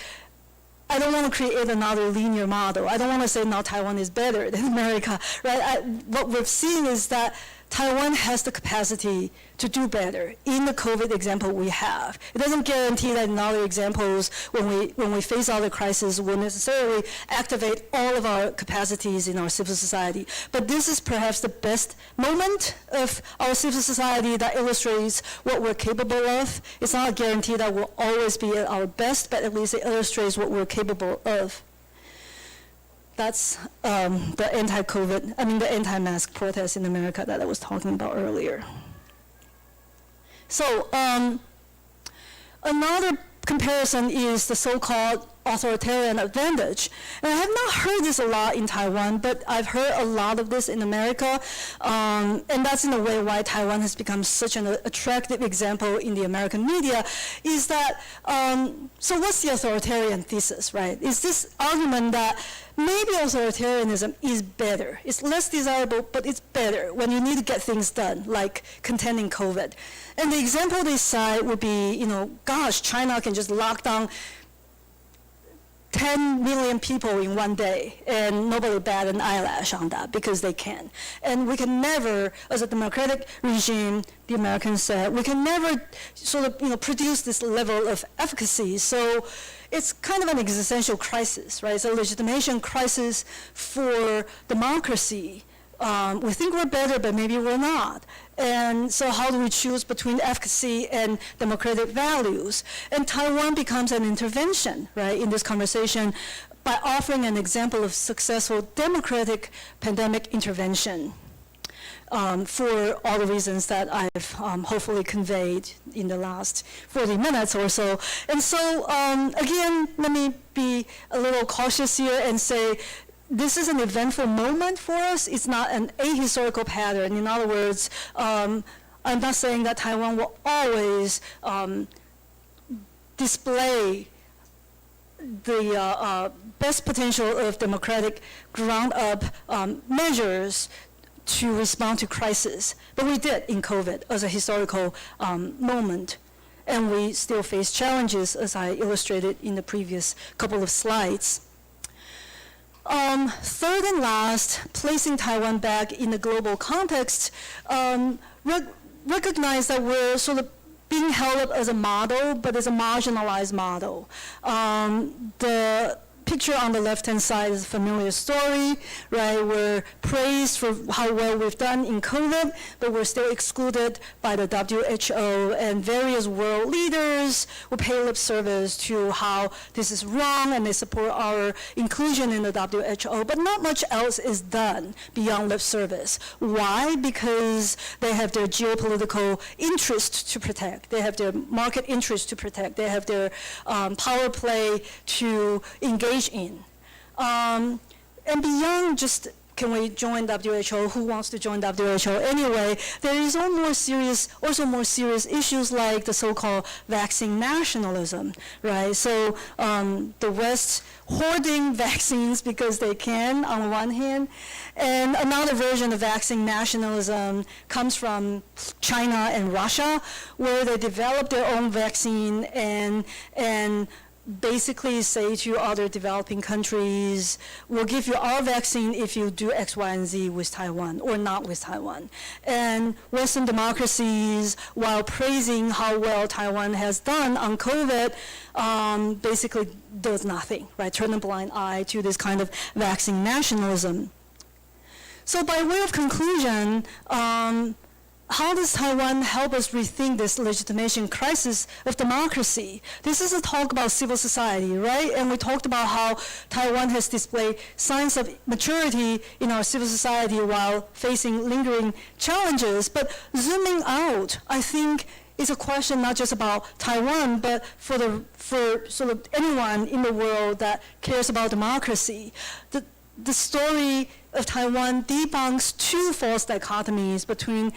Speaker 2: I don't want to create another linear model. I don't want to say now Taiwan is better than America, right? What we've seen is that Taiwan has the capacity to do better in the COVID example we have. It doesn't guarantee that in other examples, when we face other crises, we'll necessarily activate all of our capacities in our civil society. But this is perhaps the best moment of our civil society that illustrates what we're capable of. It's not a guarantee that we'll always be at our best, but at least it illustrates what we're capable of. That's the anti-mask protest in America that I was talking about earlier. So another comparison is the so-called authoritarian advantage. And I have not heard this a lot in Taiwan, but I've heard a lot of this in America. And that's in a way why Taiwan has become such an attractive example in the American media, is that, so what's the authoritarian thesis, right? Is this argument that maybe authoritarianism is better. It's less desirable, but it's better when you need to get things done, like containing COVID. And the example they cite would be, gosh, China can just lock down 10 million people in one day, and nobody bat an eyelash on that because they can. And we can never, as a democratic regime, the Americans said, we can never sort of, produce this level of efficacy. So it's kind of an existential crisis, right? It's a legitimation crisis for democracy. We think we're better, but maybe we're not. And so how do we choose between efficacy and democratic values? And Taiwan becomes an intervention, right, in this conversation by offering an example of successful democratic pandemic intervention for all the reasons that I've hopefully conveyed in the last 40 minutes or so. And so, again, let me be a little cautious here and say, this is an eventful moment for us. It's not an ahistorical pattern. In other words, I'm not saying that Taiwan will always display the best potential of democratic ground-up measures to respond to crisis. But we did in COVID as a historical moment. And we still face challenges, as I illustrated in the previous couple of slides. Third and last, placing Taiwan back in the global context, recognize that we're sort of being held up as a model, but as a marginalized model. The picture on the left-hand side is a familiar story, right? We're praised for how well we've done in COVID, but we're still excluded by the WHO, and various world leaders will pay lip service to how this is wrong, and they support our inclusion in the WHO, but not much else is done beyond lip service. Why? Because they have their geopolitical interest to protect. They have their market interest to protect. They have their power play to engage in. And beyond just, can we join WHO? Who wants to join WHO anyway? There is also more serious issues like the so-called vaccine nationalism, right? So the West hoarding vaccines because they can, on one hand, and another version of vaccine nationalism comes from China and Russia, where they develop their own vaccine and basically say to other developing countries, we'll give you our vaccine if you do X, Y, and Z with Taiwan, or not with Taiwan. And Western democracies, while praising how well Taiwan has done on COVID, basically does nothing, right? Turn a blind eye to this kind of vaccine nationalism. So by way of conclusion, how does Taiwan help us rethink this legitimation crisis of democracy? This is a talk about civil society, right? And we talked about how Taiwan has displayed signs of maturity in our civil society while facing lingering challenges. But zooming out, I think it's a question not just about Taiwan, but for sort of anyone in the world that cares about democracy. The story of Taiwan debunks two false dichotomies between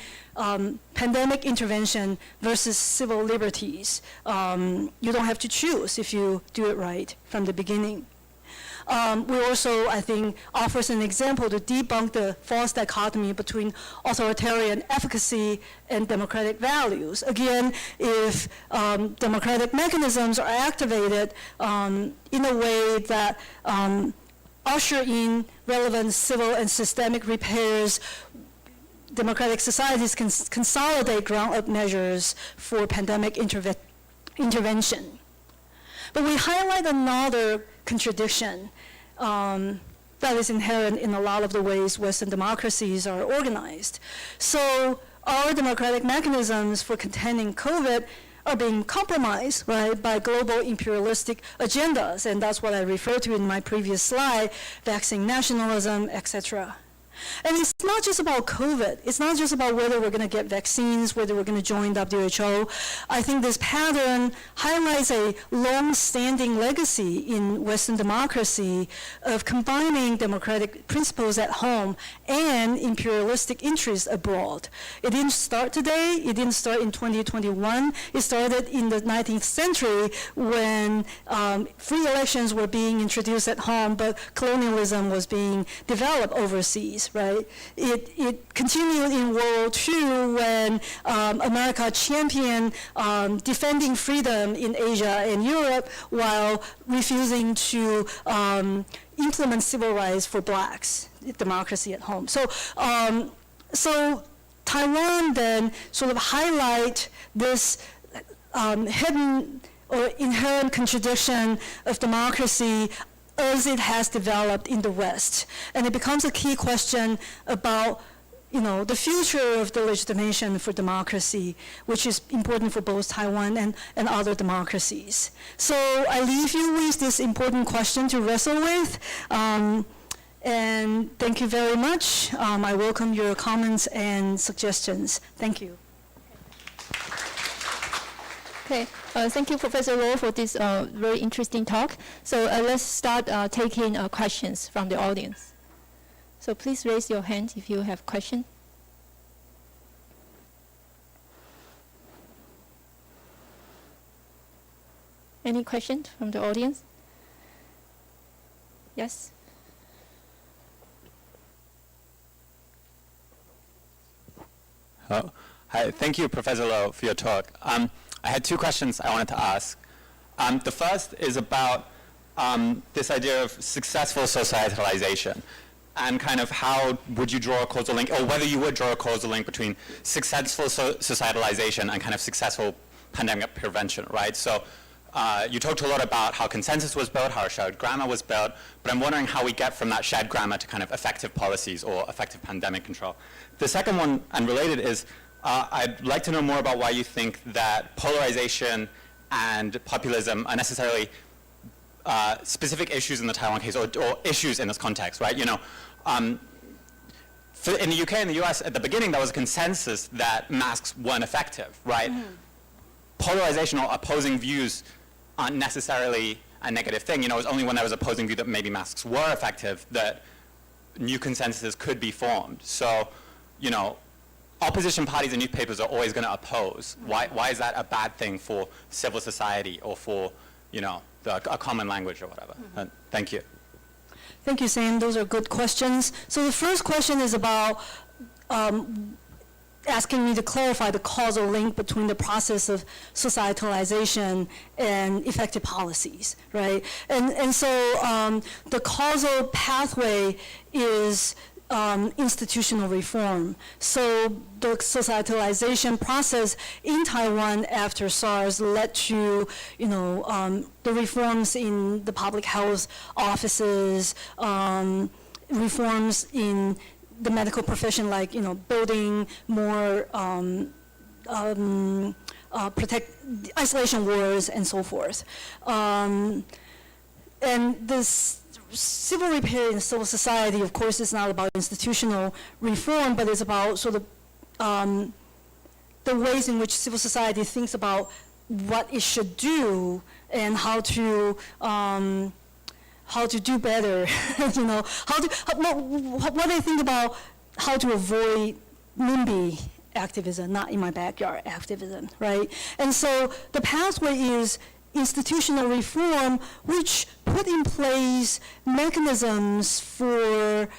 Speaker 2: pandemic intervention versus civil liberties. You don't have to choose if you do it right from the beginning. We also, I think, offers an example to debunk the false dichotomy between authoritarian efficacy and democratic values. Again, if democratic mechanisms are activated in a way that usher in relevant civil and systemic repairs, democratic societies can consolidate ground-up measures for pandemic intervention. But we highlight another contradiction that is inherent in a lot of the ways Western democracies are organized. So our democratic mechanisms for containing COVID are being compromised, right, by global imperialistic agendas, and that's what I referred to in my previous slide, vaccine nationalism, etc. And it's not just about COVID. It's not just about whether we're going to get vaccines, whether we're going to join WHO. I think this pattern highlights a long-standing legacy in Western democracy of combining democratic principles at home and imperialistic interests abroad. It didn't start today. It didn't start in 2021. It started in the 19th century when free elections were being introduced at home, but colonialism was being developed overseas. Right? It continued in World War II when America championed defending freedom in Asia and Europe while refusing to implement civil rights for blacks, democracy at home. So, so Taiwan then sort of highlight this hidden or inherent contradiction of democracy as it has developed in the West. And it becomes a key question about, the future of the legitimation for democracy, which is important for both Taiwan and other democracies. So I leave you with this important question to wrestle with. And thank you very much. I welcome your comments and suggestions. Thank you.
Speaker 1: Okay, thank you, Professor Luo, for this very interesting talk. So let's start taking questions from the audience. So please raise your hand if you have questions. Any questions from the audience? Yes?
Speaker 3: Oh, hi, thank you, Professor Lowe, for your talk. I had two questions I wanted to ask. The first is about this idea of successful societalization, and kind of how would you draw a causal link, or whether you would draw a causal link between successful societalization and kind of successful pandemic prevention, right? So you talked a lot about how consensus was built, how shared grammar was built, but I'm wondering how we get from that shared grammar to kind of effective policies or effective pandemic control. The second one, and related, is I'd like to know more about why you think that polarization and populism are necessarily specific issues in the Taiwan case, or issues in this context, right? You know, in the UK and the US, at the beginning, there was a consensus that masks weren't effective, right? Polarization or opposing views aren't necessarily a negative thing. You know, it was only when there was opposing view that maybe masks were effective that new consensuses could be formed. So, you know, opposition parties and newspapers are always going to oppose. Why is that a bad thing for civil society or for, you know, a common language or whatever? Thank you.
Speaker 2: Thank you, Sam. Those are good questions. So the first question is about asking me to clarify the causal link between the process of societalization and effective policies, right? And so the causal pathway is institutional reform. So the societalization process in Taiwan after SARS led to, you know, the reforms in the public health offices, reforms in the medical profession, like, you know, building more isolation wards and so forth. And this civil repair in civil society, of course, is not about institutional reform, but it's about sort of the ways in which civil society thinks about what it should do and how to do better. You know, what I think about how to avoid NIMBY activism, not in my backyard activism, right? And so the pathway is institutional reform, which put in place mechanisms for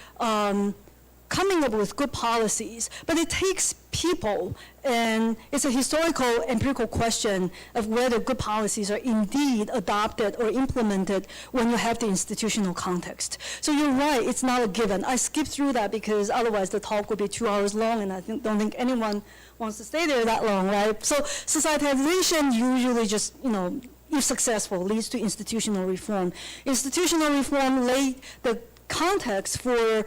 Speaker 2: coming up with good policies. But it takes people, and it's a historical, empirical question of whether good policies are indeed adopted or implemented when you have the institutional context. So you're right, it's not a given. I skipped through that because otherwise the talk would be 2 hours long, and I don't think anyone wants to stay there that long, right? So societization usually just, you know, if successful, leads to institutional reform. Institutional reform laid the context for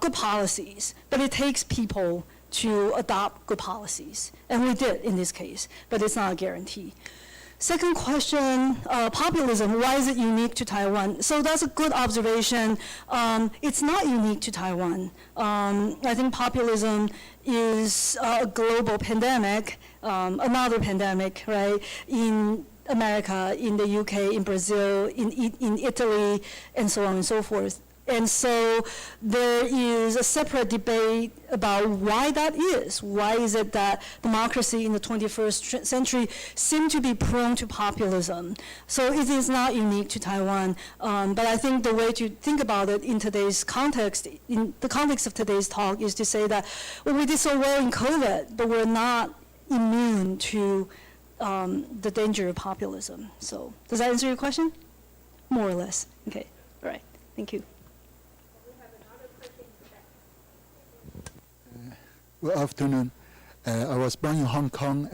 Speaker 2: good policies, but it takes people to adopt good policies. And we did in this case, but it's not a guarantee. Second question, populism, why is it unique to Taiwan? So that's a good observation. It's not unique to Taiwan. I think populism is a global pandemic, another pandemic, right? In America, in the UK, in Brazil, in Italy, and so on and so forth. And so there is a separate debate about why that is. Why is it that democracy in the 21st century seems to be prone to populism? So it is not unique to Taiwan. But I think the way to think about it in today's context, in the context of today's talk, is to say that, well, we did so well in COVID, but we're not immune to the danger of populism. So does that answer your question? More or less. Okay. All right. Thank you.
Speaker 4: Good afternoon. I was born in Hong Kong.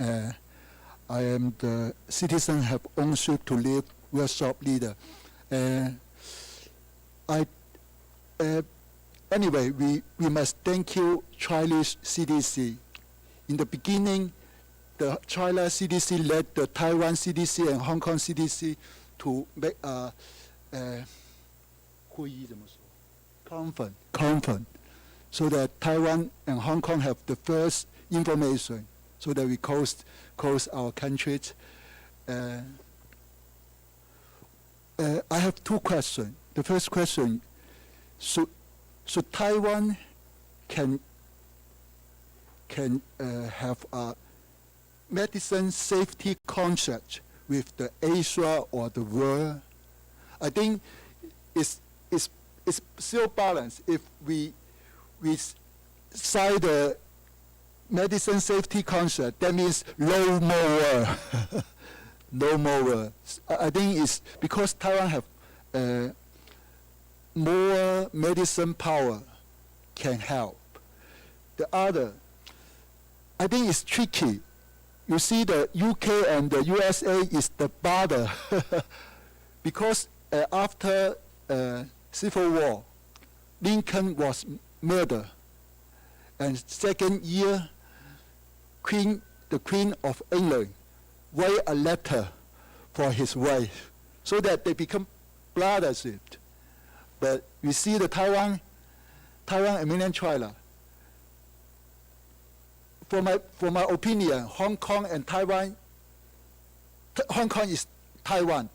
Speaker 4: I am the citizen have ownership to live workshop leader. Anyway, we must thank you, Chinese CDC. In the beginning, the China CDC led the Taiwan CDC and Hong Kong CDC to make a conference, so that Taiwan and Hong Kong have the first information, so that we close our countries. I have two questions. The first question: should Taiwan can have a medicine safety contract with the Asia or the world? I think it's still balanced if we sign the medicine safety concept. That means low moral. No moral. I think it's because Taiwan have more medicine power can help. The other, I think it's tricky. You see the UK and the USA is the border because after Civil War, Lincoln was murdered. And second year, the Queen of England write a letter for his wife so that they become brothership. But we see the Taiwan and mainland China. For my opinion, Hong Kong and Taiwan, Hong Kong is Taiwan,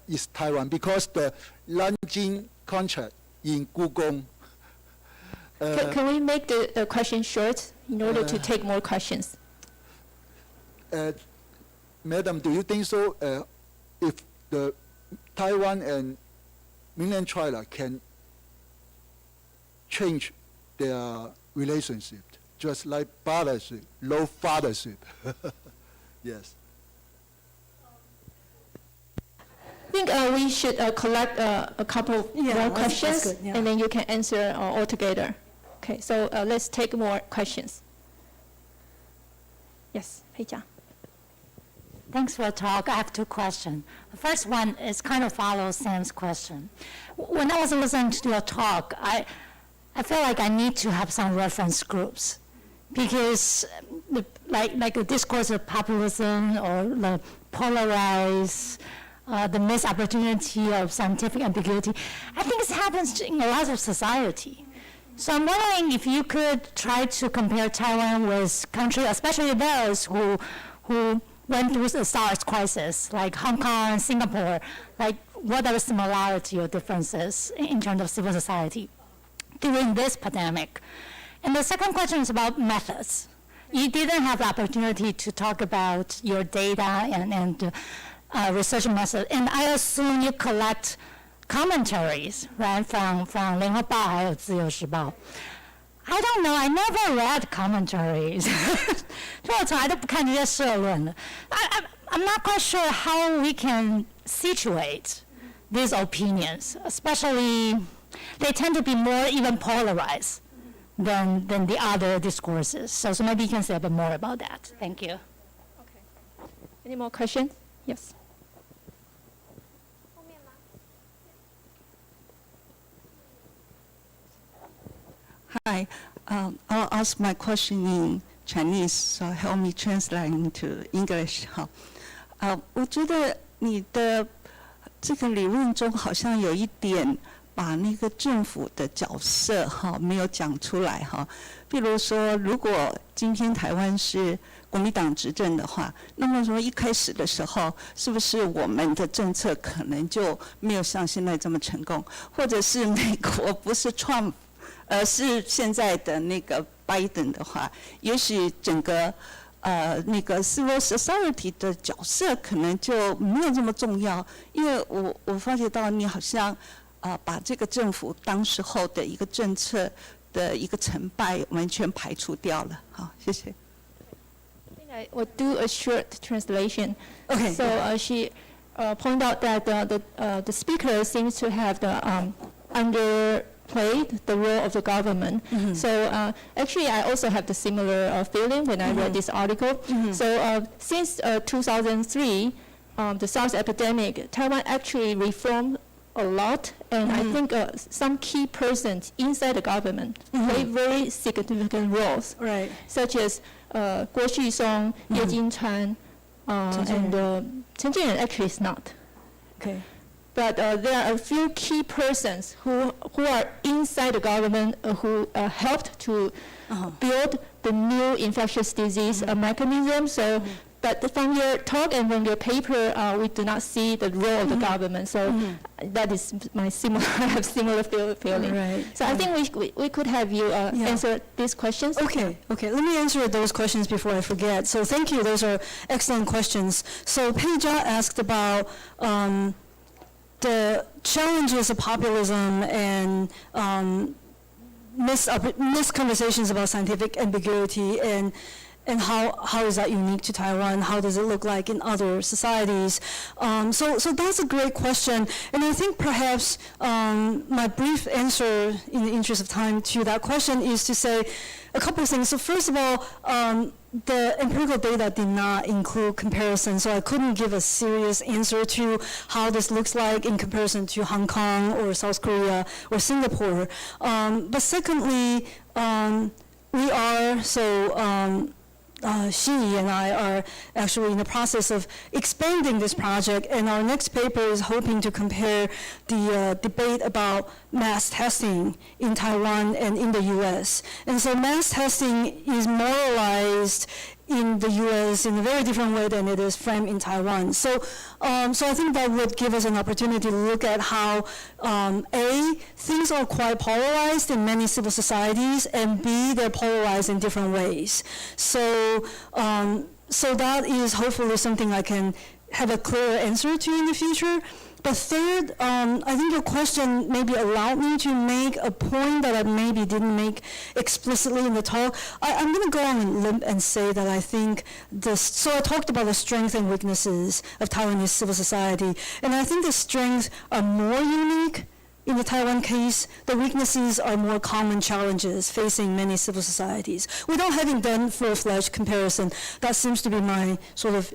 Speaker 4: is Taiwan because the Nanjing contract in Gugong.
Speaker 1: Can we make the question short in order to take more questions?
Speaker 4: Madam, do you think so? If the Taiwan and mainland China can change their relationship, just like brothership, low fathership? Yes.
Speaker 1: I think we should collect a couple more questions,
Speaker 2: good, yeah.
Speaker 1: and then you can answer all together. Okay, so let's take more questions. Yes, Pei Jia.
Speaker 5: Thanks for the talk. I have two questions. The first one is kind of follows Sam's question. When I was listening to your talk, I feel like I need to have some reference groups because like the discourse of populism or the polarized, the missed opportunity of scientific ambiguity, I think it happens in a lot of society. So I'm wondering if you could try to compare Taiwan with countries, especially those who went through the Sars crisis, like Hong Kong, Singapore, like what are the similarities or differences in terms of civil society during this pandemic? And the second question is about methods. You didn't have the opportunity to talk about your data and research methods, and I assume you collect commentaries, right, from 联合报还有自由时报. I don't know. I never read commentaries. 就我从来都不看这些社论的. I'm not quite sure how we can situate these opinions, especially they tend to be more even polarized than the other discourses. So maybe you can say a bit more about that. Thank you.
Speaker 1: Okay. Any more questions? Yes.
Speaker 6: Hi, I'll ask my question in Chinese, so help me translate into English. 我觉得你的这个理论中好像有一点把那个政府的角色没有讲出来比如说，如果今天台湾是国民党执政的话，那么说一开始的时候，是不是我们的政策可能就没有像现在这么成功，或者是美国不是Trump？是现在的那个拜登的话，也许整个那个 civil society 的角色可能就没有这么重要，因为我发觉到你好像把这个政府当时候的一个政策的一个成败完全排除掉了。好，谢谢。
Speaker 1: I think I will do a short translation.
Speaker 2: Okay.
Speaker 1: So she pointed out that the speaker seems to have the underplayed the role of the government.
Speaker 2: Mm-hmm.
Speaker 1: So actually, I also have the similar feeling when I read this article.
Speaker 2: Mm-hmm.
Speaker 1: So since 2003, the SARS epidemic, Taiwan actually reformed a lot, and I think some key persons inside the government play very significant roles,
Speaker 2: Right.
Speaker 1: such as Guo Xusong, Ye Jingchuan, and Chen Jiren actually is not.
Speaker 2: Okay.
Speaker 1: But there are a few key persons who are inside the government who helped to build the new infectious disease mechanism. So, but from your talk and from your paper, we do not see the role of the government. So that is my similar, I have similar feeling.
Speaker 2: Right.
Speaker 1: So I think we could have you answer these questions.
Speaker 2: Okay, let me answer those questions before I forget. So thank you, those are excellent questions. So Pei Jia asked about the challenges of populism and missed conversations about scientific ambiguity and how is that unique to Taiwan? How does it look like in other societies? So that's a great question. And I think perhaps my brief answer in the interest of time to that question is to say a couple of things. So first of all, the empirical data did not include comparison, so I couldn't give a serious answer to how this looks like in comparison to Hong Kong or South Korea or Singapore. But secondly, we are, she and I are actually in the process of expanding this project, and our next paper is hoping to compare the debate about mass testing in Taiwan and in the US. And so mass testing is moralized in the US in a very different way than it is framed in Taiwan. So I think that would give us an opportunity to look at how, A, things are quite polarized in many civil societies, and B, they're polarized in different ways. So that is hopefully something I can have a clearer answer to in the future. But third, I think your question maybe allowed me to make a point that I maybe didn't make explicitly in the talk. I'm going to go on a limb and say that I think so I talked about the strengths and weaknesses of Taiwanese civil society, and I think the strengths are more unique in the Taiwan case. The weaknesses are more common challenges facing many civil societies. Without having done full-fledged comparison, that seems to be my sort of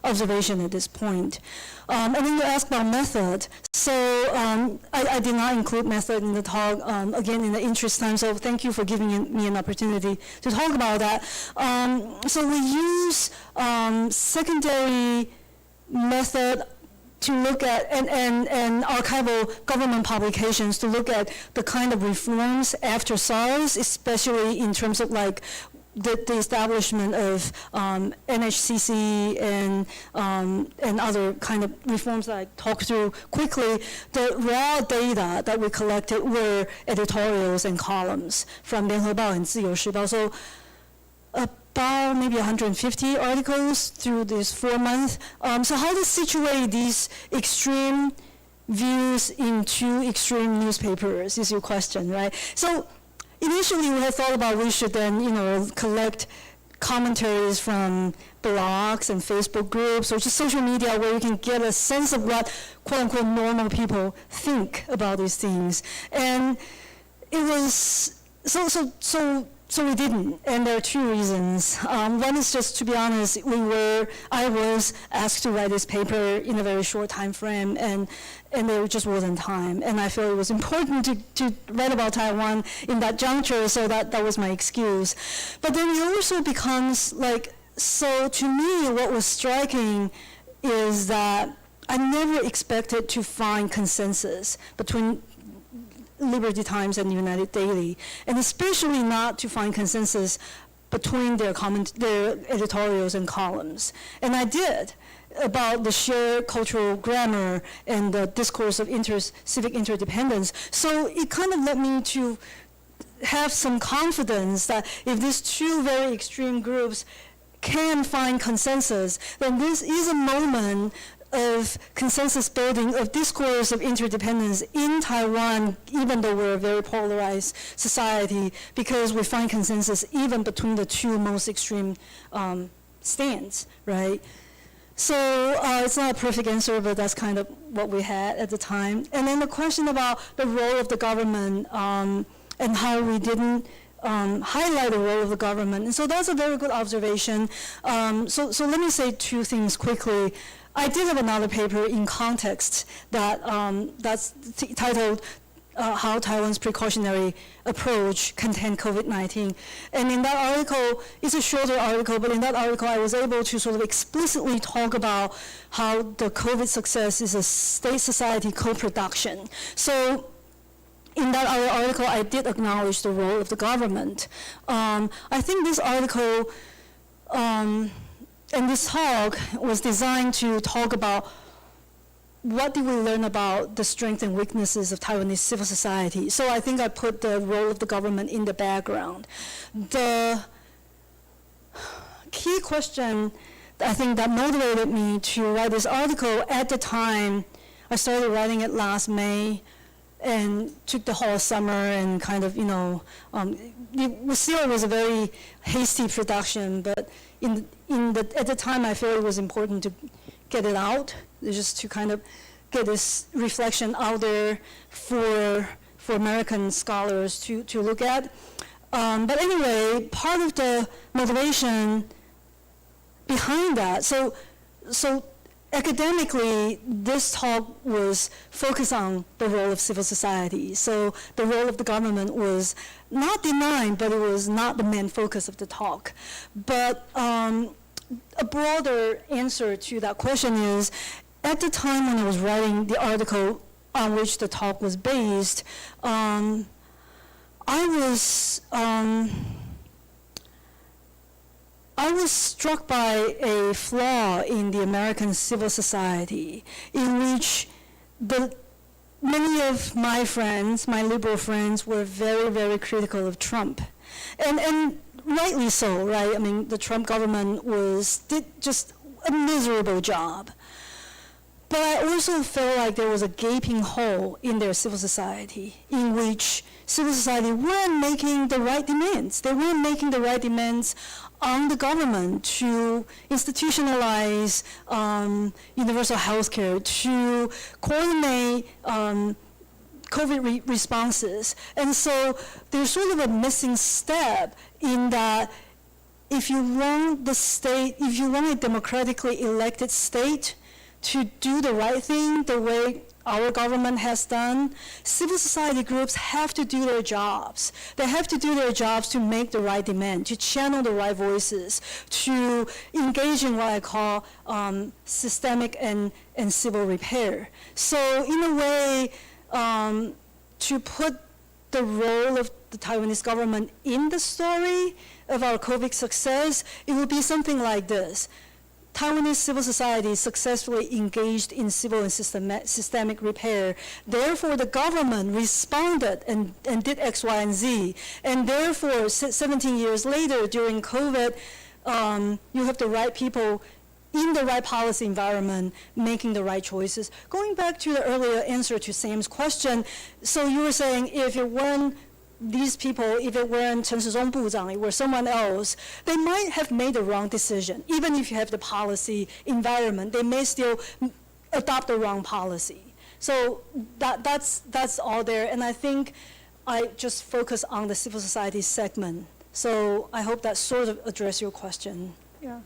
Speaker 2: observation at this point. And then you asked about method. So I did not include method in the talk, again, in the interest of time, so thank you for giving me an opportunity to talk about that. So we use secondary method to look at, and archival government publications to look at the kind of reforms after SARS, especially in terms of like the establishment of NHCC and other kind of reforms that I talked through quickly. The raw data that we collected were editorials and columns from 联合报 and 自由时报. So about maybe 150 articles through this 4 months. So how to situate these extreme views in 2 extreme newspapers is your question, right? So initially we had thought about we should then, collect commentaries from blogs and Facebook groups or just social media where we can get a sense of what quote-unquote normal people think about these things. And it was, so we didn't, and there are 2 reasons. One is just, to be honest, I was asked to write this paper in a very short time frame, and there just wasn't time. And I feel it was important to write about Taiwan in that juncture, so that was my excuse. But then it also becomes like, so to me, what was striking is that I never expected to find consensus between Liberty Times and United Daily, and especially not to find consensus between their editorials and columns. And I did, about the shared cultural grammar and the discourse of civic interdependence. So it kind of led me to have some confidence that if these 2 very extreme groups can find consensus, then this is a moment of consensus building, of discourse of interdependence in Taiwan, even though we're a very polarized society, because we find consensus even between the 2 most extreme stands, right? So it's not a perfect answer, but that's kind of what we had at the time. And then the question about the role of the government and how we didn't highlight the role of the government. And so that's a very good observation. So let me say 2 things quickly. I did have another paper in context that's titled How Taiwan's Precautionary Approach Contained COVID-19. And in that article, it's a shorter article, but in that article I was able to sort of explicitly talk about how the COVID success is a state-society co-production. So in that other article, I did acknowledge the role of the government. I think this article and this talk was designed to talk about what did we learn about the strengths and weaknesses of Taiwanese civil society. So I think I put the role of the government in the background. The key question I think that motivated me to write this article at the time, I started writing it last May, and took the whole summer and kind of, it still was a very hasty production, but at the time I feel it was important to get it out, just to kind of get this reflection out there for American scholars to look at. But anyway, part of the motivation behind that, so academically, this talk was focused on the role of civil society. So the role of the government was not denied, but it was not the main focus of the talk. But a broader answer to that question is, at the time when I was writing the article on which the talk was based, I was struck by a flaw in the American civil society in which many of my friends, my liberal friends, were very, very critical of Trump. And rightly so, right? I mean, the Trump government did just a miserable job. But I also felt like there was a gaping hole in their civil society in which civil society weren't making the right demands. They weren't making the right demands on the government to institutionalize universal health care, to coordinate COVID responses. And so there's sort of a missing step in that if you want the state, if you want a democratically elected state to do the right thing the way our government has done, civil society groups have to do their jobs. They have to do their jobs to make the right demand, to channel the right voices, to engage in what I call systemic and civil repair. So in a way, to put the role of the Taiwanese government in the story of our COVID success, it would be something like this. Taiwanese civil society successfully engaged in civil and systemic repair. Therefore, the government responded and did X, Y, and Z. And therefore, 17 years later, during COVID, you have the right people in the right policy environment making the right choices. Going back to the earlier answer to Sam's question, so you were saying if it weren't these people, if it weren't Chen Shizhong部长, it were someone else, they might have made the wrong decision. Even if you have the policy environment, they may still adopt the wrong policy. So that's all there, and I think I just focus on the civil society segment. So I hope that sort of addressed your question.
Speaker 1: Yeah.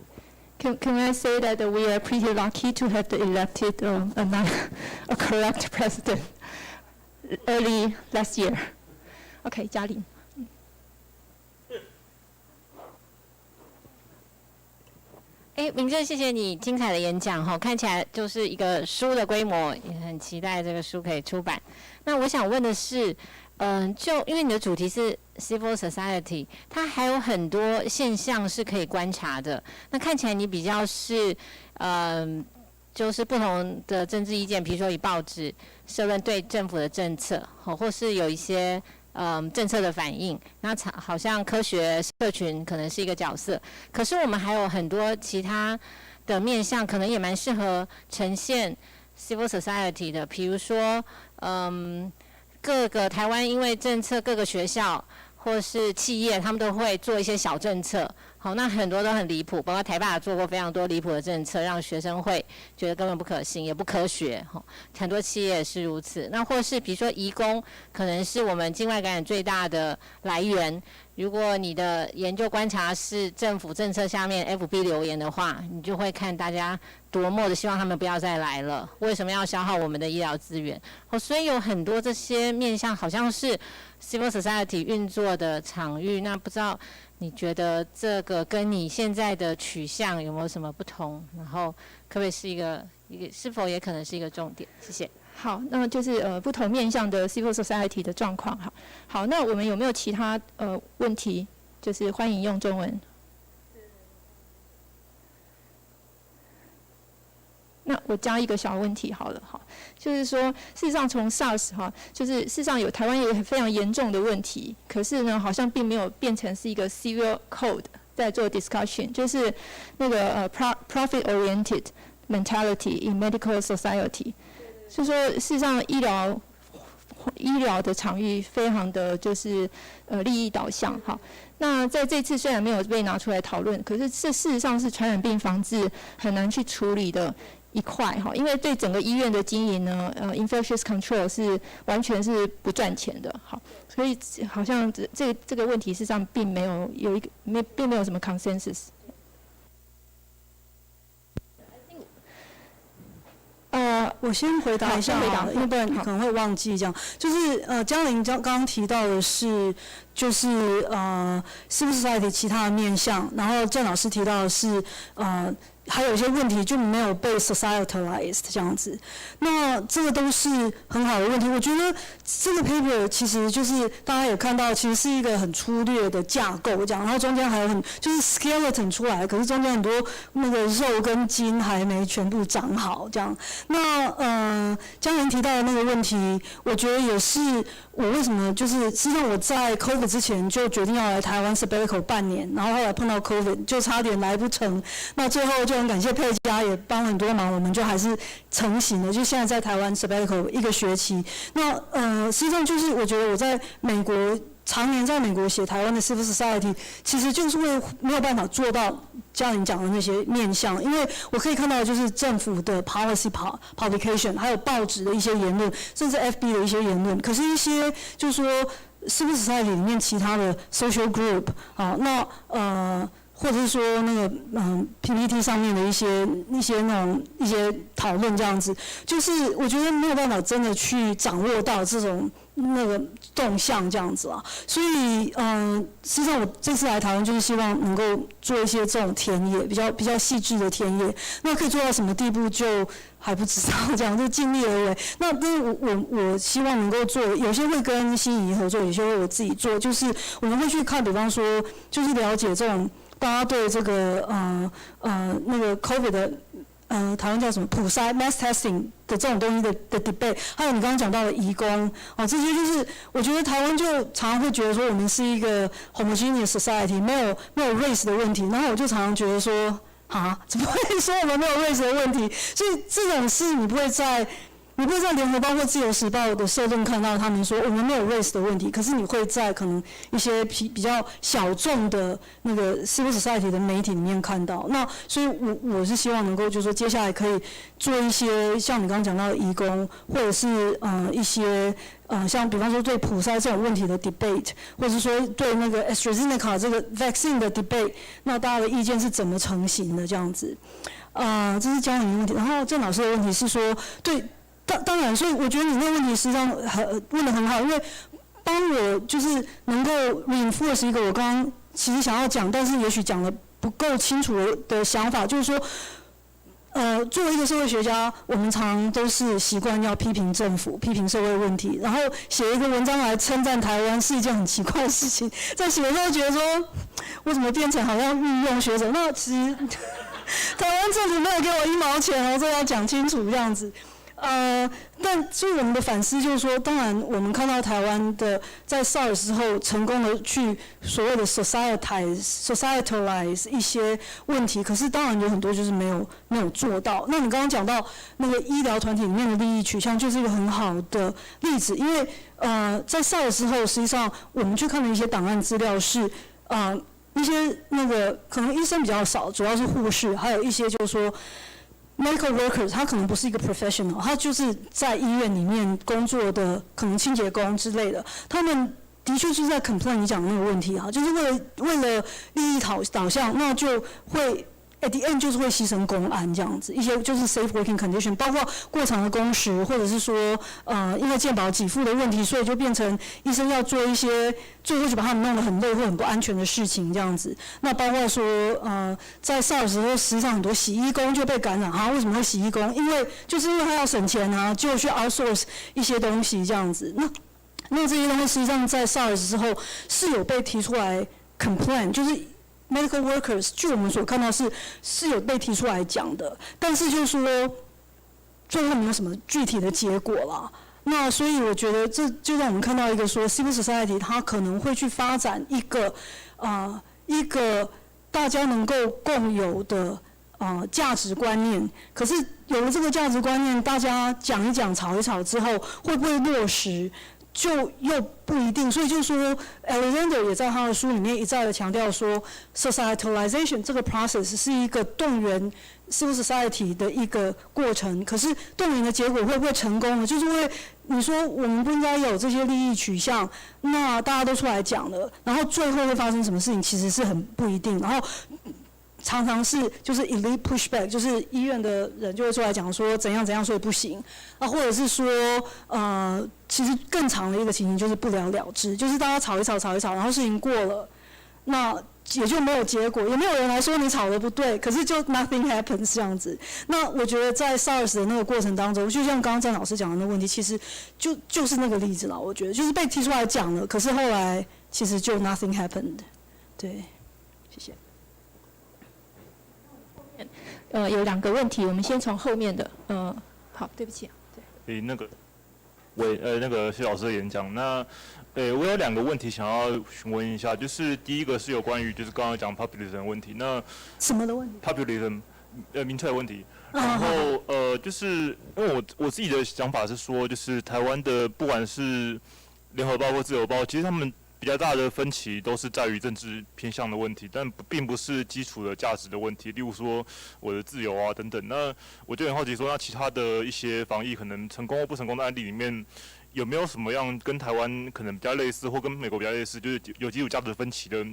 Speaker 1: Can I say that we are pretty lucky to have elected a correct president early last year? OK, 嘉玲。
Speaker 7: 明正，谢谢你精彩的演讲哈，看起来就是一个书的规模，也很期待这个书可以出版。那我想问的是，就因为你的主题是 civil society， 它还有很多现象是可以观察的。那看起来你比较是就是不同的政治意见，比如说以报纸、社论对政府的政策，或是有一些政策的反应，那好像科学社群可能是一个角色，可是我们还有很多其他的面向，可能也蛮适合呈现 civil society 的，比如说各个台湾因为政策，各个学校或是企业，他们都会做一些小政策。好，那很多都很离谱，包括台大做过非常多离谱的政策，让学生会觉得根本不可行，也不科学。很多企业也是如此。那或是比如说移工，可能是我们境外感染最大的来源。如果你的研究观察是政府政策下面 FB 留言的话，你就会看大家多么的希望他们不要再来了。为什么要消耗我们的医疗资源？所以有很多这些面向，好像是 civil society 运作的场域。那不知道你觉得这个跟你现在的取向有没有什么不同？然后可不可以是一个是否也可能是一个重点？谢谢。
Speaker 1: 好，那就是不同面向的 civil society 的状况。好，那我们有没有其他问题？就是欢迎用中文。那我加一个小问题好了哈，就是说，事实上从 Sars 哈，就是事实上有台湾有非常严重的问题，可是呢，好像并没有变成是一个 civil code 在做 discussion， 就是那个profit-oriented mentality in medical society， 就是说事实上医疗医疗的场域非常的就是利益导向。好，那在这次虽然没有被拿出来讨论，可是这事实上是传染病防治很难去处理的一块哈，因为对整个医院的经营呢，infectious control 是完全是不赚钱的。好，所以好像这个问题事实上并没有什么 consensus。
Speaker 2: 我先回答一下好了，因为不然你可能会忘记这样。就是嘉玲刚刚提到的是，就是civil society 其他的面向，然后郑老师提到的是还有一些问题就没有被 societalized 这样子，那这个都是很好的问题。我觉得这个 paper 其实就是大家有看到，其实是一个很粗略的架构这样，然后中间还有就是 skeleton 出来，可是中间很多那个肉跟筋还没全部长好这样。那江玲提到的那个问题，我觉得也是我为什么就是实际上我在 COVID 之前就决定要来台湾 sabbatical 半年，然后后来碰到 COVID 就差点来不成，那最后就很感谢佩佳也帮很多忙，我们就还是成型了，就现在在台湾 sabbatical 1个学期。那实际上就是我觉得我在美国常年在美国写台湾的 civil society， 其实就是会没有办法做到嘉玲讲的那些面向，因为我可以看到就是政府的 policy publication， 还有报纸的一些言论，甚至 FB 的一些言论，可是一些就是说 civil society 里面其他的 social group 啊，那或者是说那个PPT 上面的一些讨论这样子，就是我觉得没有办法真的去掌握到这种那个动向这样子啊，所以实际上我这次来台湾就是希望能够做一些这种田野比较细致的田野，那可以做到什么地步就还不知道，这样就尽力而为。那我希望能够做，有些会跟心仪合作，有些会我自己做，就是我们会去看，比方说就是了解这种大家对这个那个 COVID 的台湾叫什么普筛 mass testing 的这种东西的 debate， 还有你刚刚讲到的移工这些就是我觉得台湾就常常会觉得说我们是一个 homogeneous society， 没有 race 的问题，然后我就常常觉得说怎么会说我们没有 race 的问题？所以这种事你不会在联合报或自由时报的社论看到他们说我们没有 race 的问题，可是你会在可能一些比较小众的那个 civil society 的媒体里面看到。那所以我是希望能够就是说接下来可以做一些像你刚刚讲到的移工，或者是一些像比方说对普筛这种问题的 debate， 或者是说对那个 AstraZeneca 这个 vaccine 的 debate， 那大家的意见是怎么成型的这样子？这是嘉玲的问题。然后郑老师的问题是说对。当然，所以我觉得你那个问题实际上问得很好，因为帮我就是能够 reinforce 一个我刚刚其实想要讲，但是也许讲得不够清楚的想法，就是说，作为一个社会学家，我们常都是习惯要批评政府、批评社会问题，然后写一个文章来称赞台湾是一件很奇怪的事情。在写的时候觉得说，为什么变成好像御用学者？那其实台湾政府没有给我1毛钱这要讲清楚这样子。但所以我们的反思就是说，当然我们看到台湾的在 Sars 之后成功的去所谓的 societalize 一些问题，可是当然有很多就是没有做到。那你刚刚讲到那个医疗团体里面的利益取向，就是一个很好的例子，因为在 Sars 之后，实际上我们去看的一些档案资料是一些那个可能医生比较少，主要是护士，还有一些就是说。medical workers， 他可能不是一个 professional， 他就是在医院里面工作的，可能清洁工之类的，他们的确是在 complain 你讲的那个问题就是为了利益导向，那就会 at the end 就是会牺牲公安这样子，一些就是 safe working condition， 包括过长的工时，或者是说因为健保给付的问题，所以就变成医生要做一些最后就把他们弄得很累或很不安全的事情这样子。那包括说在 SARS 的时候，实际上很多洗衣工就被感染为什么会洗衣工？因为他要省钱就去 outsource 一些东西这样子。那这些东西实际上在 SARS 之后是有被提出来 complain， 就是 medical workers 据我们所看到是有被提出来讲的，但是就是说最后没有什么具体的结果啦。那所以我觉得这就让我们看到一个说 civil society 它可能会去发展一个大家能够共有的价值观念，可是有了这个价值观念，大家讲一讲、吵一吵之后，会不会落实？就又不一定，所以就说 Alexander 也在他的书里面一再的强调说 ，societalization 这个 process 是一个动员 civil society 的一个过程。可是动员的结果会不会成功呢？就是会你说我们不应该有这些利益取向，那大家都出来讲了，然后最后会发生什么事情，其实是很不一定。然后常常是就是 elite pushback， 就是医院的人就会出来讲说怎样怎样，所以不行啊，或者是说其实更长的一个情形就是不了了之，就是大家吵一吵，然后事情过了，那也就没有结果，也没有人来说你吵得不对，可是就 nothing happens 这样子。那我觉得在 SARS 的那个过程当中，就像刚刚郑老师讲的那个问题，其实就是那个例子啦。我觉得就是被提出来讲了，可是后来其实就 nothing happened。对，谢谢。
Speaker 1: 有2个问题，我们先从后面的。好，对不起。
Speaker 8: 对。那个谢老师的演讲，那我有2个问题想要询问一下，就是第一个是有关于就是刚刚讲 populism 的问题，那
Speaker 2: 什么的问题
Speaker 8: ？populism 民粹的问题。然后就是因为我自己的想法是说，就是台湾的不管是联合报或自由报，其实他们比较大的分歧都是在于政治偏向的问题，但并不是基础的价值的问题。例如说我的自由啊等等。那我就很好奇说，那其他的一些防疫可能成功或不成功的案例里面，有没有什么样跟台湾可能比较类似，或跟美国比较类似，就是有基础价值分歧的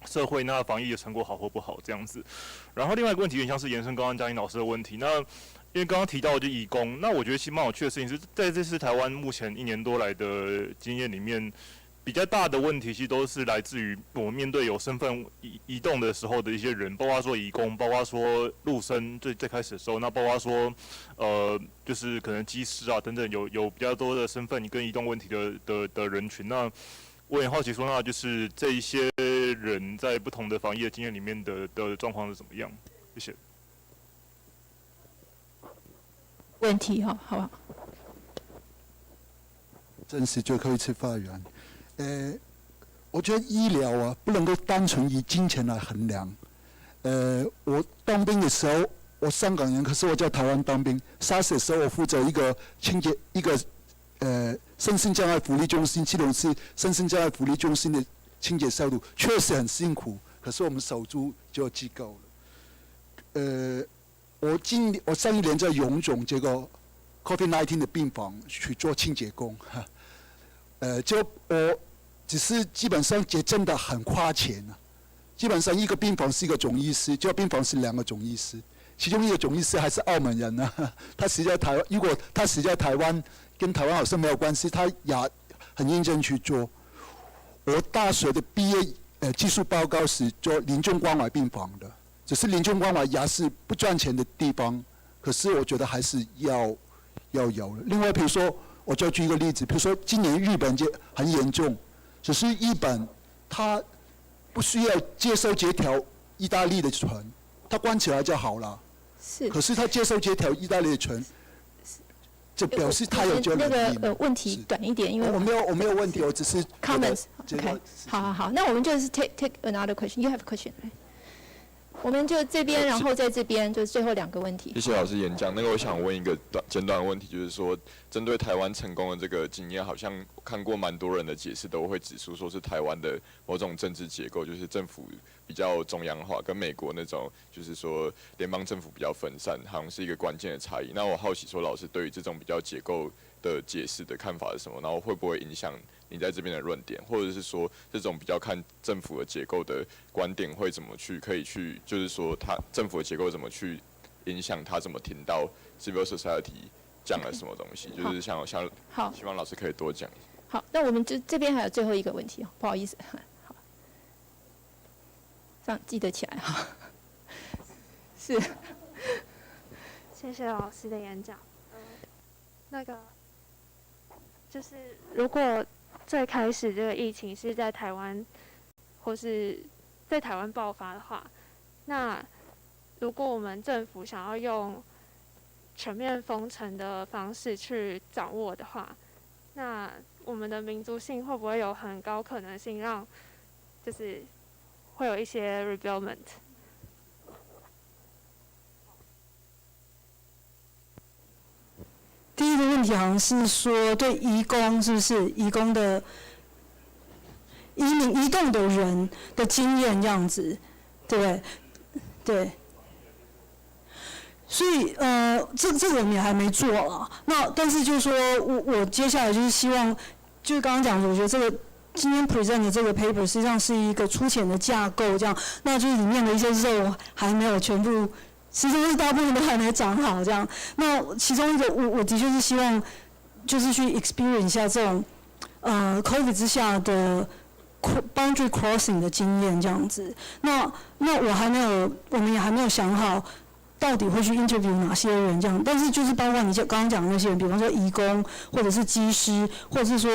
Speaker 8: 社会，那防疫的成果好或不好这样子？然后另外一个问题，有点像是延伸刚刚嘉玲老师的问题。那因为刚刚提到的就移工，那我觉得其实蛮有趣的事情是，在这次台湾目前1年多来的经验里面，比较大的问题其实都是来自于我们面对有身份移动的时候的一些人，包括说移工，包括说陆生最开始的时候，那包括说就是可能机师啊等等，有比较多的身份跟移动问题的人群。那我也好奇说，那就是这一些人在不同的防疫的经验里面的状况是怎么样？谢谢。
Speaker 1: 问题好不好？
Speaker 4: 真是最后一次发言。我觉得医疗啊，不能够单纯以金钱来衡量。我当兵的时候，我香港人，可是我在台湾当兵。SARS 的时候，我负责一个清洁身心障碍福利中心，基隆市身心障碍福利中心的清洁消毒，确实很辛苦。可是我们守住就机构了。我上一年在荣总这个 COVID-19 的病房去做清洁工，我只是基本上也真的很花钱啊。基本上一个病房是一个总医师，这个病房是2个总医师，其中一个总医师还是澳门人啊。他死在台湾，如果他死在台湾，跟台湾好像没有关系，他也很认真去做。我大学的毕业技术报告是做临终关怀病房的，只是临终关怀也是不赚钱的地方，可是我觉得还是要有的。另外，比如说，我就举一个例子，比如说今年日本就很严重，只是日本它不需要接收这条意大利的船，它关起来就好了。
Speaker 1: 是。
Speaker 4: 可是它接收这条意大利的船，这表示它有这个能力。
Speaker 1: 那个问题短一点，因为
Speaker 4: 我没有问题，我只是
Speaker 1: comments。OK， 好，那我们就是 take another question. You have a question, right? 我们就这边，然后在这边，就是最后2个问题。
Speaker 9: 谢谢老师演讲。那个我想问一个简短的问题，就是说，针对台湾成功的这个经验，好像看过蛮多人的解释，都会指出说是台湾的某种政治结构，就是政府比较中央化，跟美国那种就是说联邦政府比较分散，好像是一个关键的差异。那我好奇说，老师对于这种比较结构的解释的看法是什么？然后会不会影响你在这边的论点，或者是说这种比较看政府的结构的观点会怎么可以去，就是说他政府的结构怎么去影响他怎么听到 civil society 讲了什么东西？就是像希望老师可以多讲一下。
Speaker 1: 好，那我们这边还有最后一个问题哦，不好意思，好，这样记得起来哈。是。
Speaker 10: 谢谢老师的演讲。那个就是如果最开始这个疫情是在台湾，或是在台湾爆发的话，那如果我们政府想要用全面封城的方式去掌握的话，那我们的民族性会不会有很高可能性让，就是会有一些 rebellion？
Speaker 2: 第一第一个问题好像是说对移工是不是移工的移动的人的经验这样子，对不对？对。所以这个我们也还没做啦。那但是就是说我接下来就是希望，就是刚刚讲的，我觉得这个今天 present 的这个 paper 实际上是一个粗浅的架构，这样，那就是里面的一些肉还没有全部，实际上是大部分都还没长好这样。那其中一个我的确是希望，就是去 experience 一下这种COVID 之下的 boundary crossing 的经验这样子。那我们也还没有想好。到底会去 interview 哪些人这样？但是就是包括你刚刚讲的那些人，比方说移工，或者是机师，或者是说，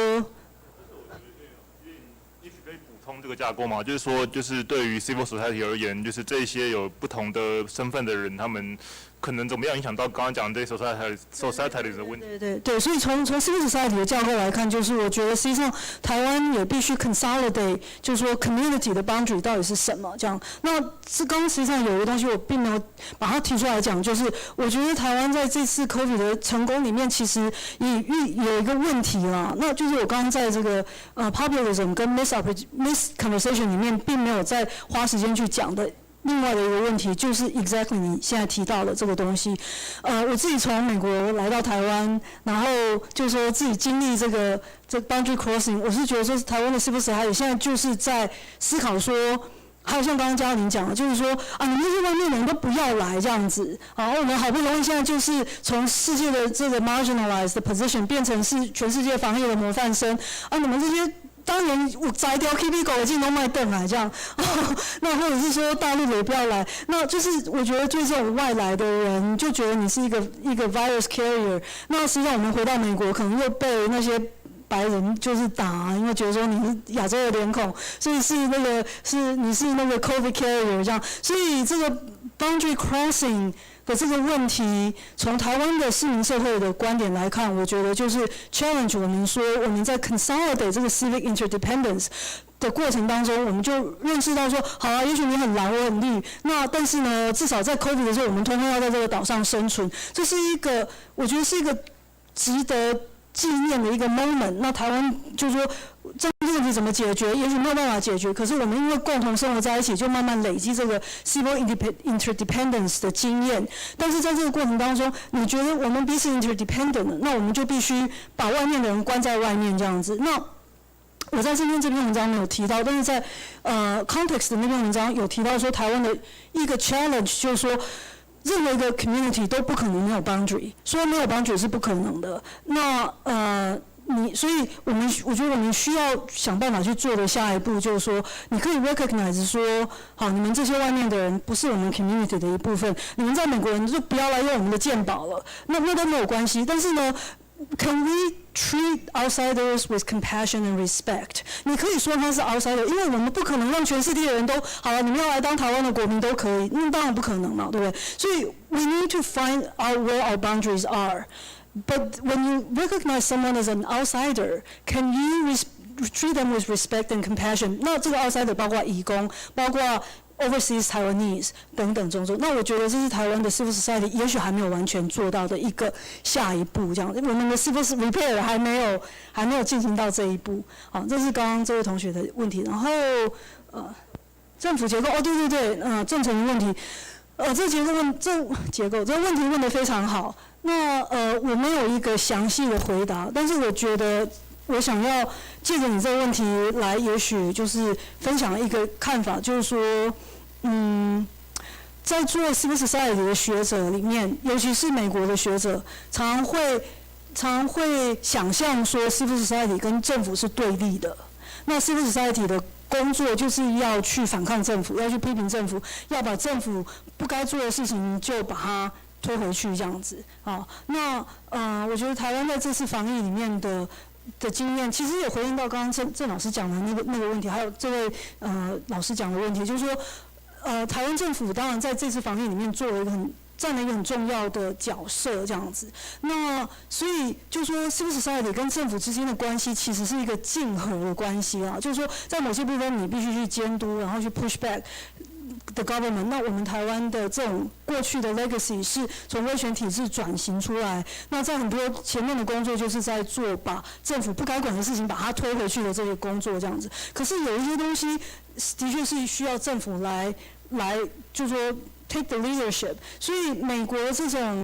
Speaker 8: 也许可以补充这个架构嘛，就是说，就是对于 civil society 而言，就是这些有不同的身份的人，他们可能怎么样影响到刚刚讲的这些 society 的问题？
Speaker 2: 对，所以从 civil society 的架构来看，就是我觉得实际上台湾也必须 consolidate， 就是说 community 的 boundary 到底是什么这样。那是刚刚实际上有一个东西我并没有把它提出来讲，就是我觉得台湾在这次 COVID 的成功里面，其实有一个问题啦，那就是我刚刚在这个populism 跟 misconversation 里面并没有再花时间去讲的。另外的一个问题就是 exactly 你现在提到的这个东西，我自己从美国来到台湾，然后就是说自己经历这 boundary crossing， 我是觉得说台湾的 civil society 现在就是在思考说，还有像刚刚嘉玲讲的，就是说你们这些外面的人都不要来这样子，我们好不容易现在就是从世界的这个 marginalized 的 position 变成是全世界防疫的模范生，你们这些。当然，我摘掉 KP 狗的进都卖凳来这样，那或者是说大陆的也不要来，那就是我觉得对这种外来的人就觉得你是一个 virus carrier， 那实际上我们回到美国可能又被那些白人就是打，因为觉得说你是亚洲的脸孔，所以你是那个 COVID carrier 这样，所以这个 boundary crossing。的这个问题，从台湾的市民社会的观点来看，我觉得就是 challenge 我们说我们在 consolidate 这个 civic interdependence 的过程当中，我们就认识到说，好啊，也许你很蓝，我很绿，那但是呢，至少在 COVID 的时候，我们通通要在这个岛上生存，这是一个我觉得是一个值得纪念的一个 moment。那台湾就是说。这个问题怎么解决？也许没有办法解决，可是我们因为共同生活在一起，就慢慢累积这个 civil interdependence 的经验。但是在这个过程当中，你觉得我们彼此 interdependent， 那我们就必须把外面的人关在外面这样子。那我在今天这篇文章没有提到，但是在context 的那篇文章有提到说，台湾的一个 challenge 就是说。任何一个 community 都不可能没有 boundary， 说没有 boundary 是不可能的。那所以我觉得我们需要想办法去做的下一步就是说，你可以 recognize 说，好，你们这些外面的人不是我们 community 的一部分，你们在美国人就不要来用我们的健保了，那都没有关系。但是呢 ，can we treat outsiders with compassion and respect？ 你可以说他是 outsider， 因为我们不可能让全世界的人都好了，你们要来当台湾的国民都可以，那当然不可能嘛，对不对？所以 we need to find out where our boundaries are。But when you recognize someone as an outsider, can you treat them with respect and compassion? 那这个 outsider 包括移工，包括 overseas Taiwanese 等等种种。那我觉得这是台湾的 civil society 也许还没有完全做到的一个下一步，这样。我们的 civil repair 还没有进行到这一步。好，这是刚刚这位同学的问题。然后政府结构，对，政策的问题。这个问题问得非常好。那我没有一个详细的回答，但是我觉得我想要借着你这个问题来，也许就是分享一个看法，就是说，在做 civil society 的学者里面，尤其是美国的学者，常常会想象说 civil society 跟政府是对立的。那 civil society 的工作就是要去反抗政府，要去批评政府，要把政府不该做的事情就把它推回去这样子。好，那我觉得台湾在这次防疫里面的经验，其实也回应到刚刚郑老师讲的那个问题，还有这位老师讲的问题，就是说台湾政府当然在这次防疫里面占了一个很重要的角色，这样子。那所以就说 civil society 跟政府之间的关系其实是一个竞合的关系啦，就是说在某些部分你必须去监督，然后去 push back。的 government， 那我们台湾的这种过去的 legacy 是从威权体制转型出来，那在很多前面的工作就是在做把政府不该管的事情把它推回去的这个工作这样子。可是有一些东西的确是需要政府来就是说 take the leadership， 所以美国这种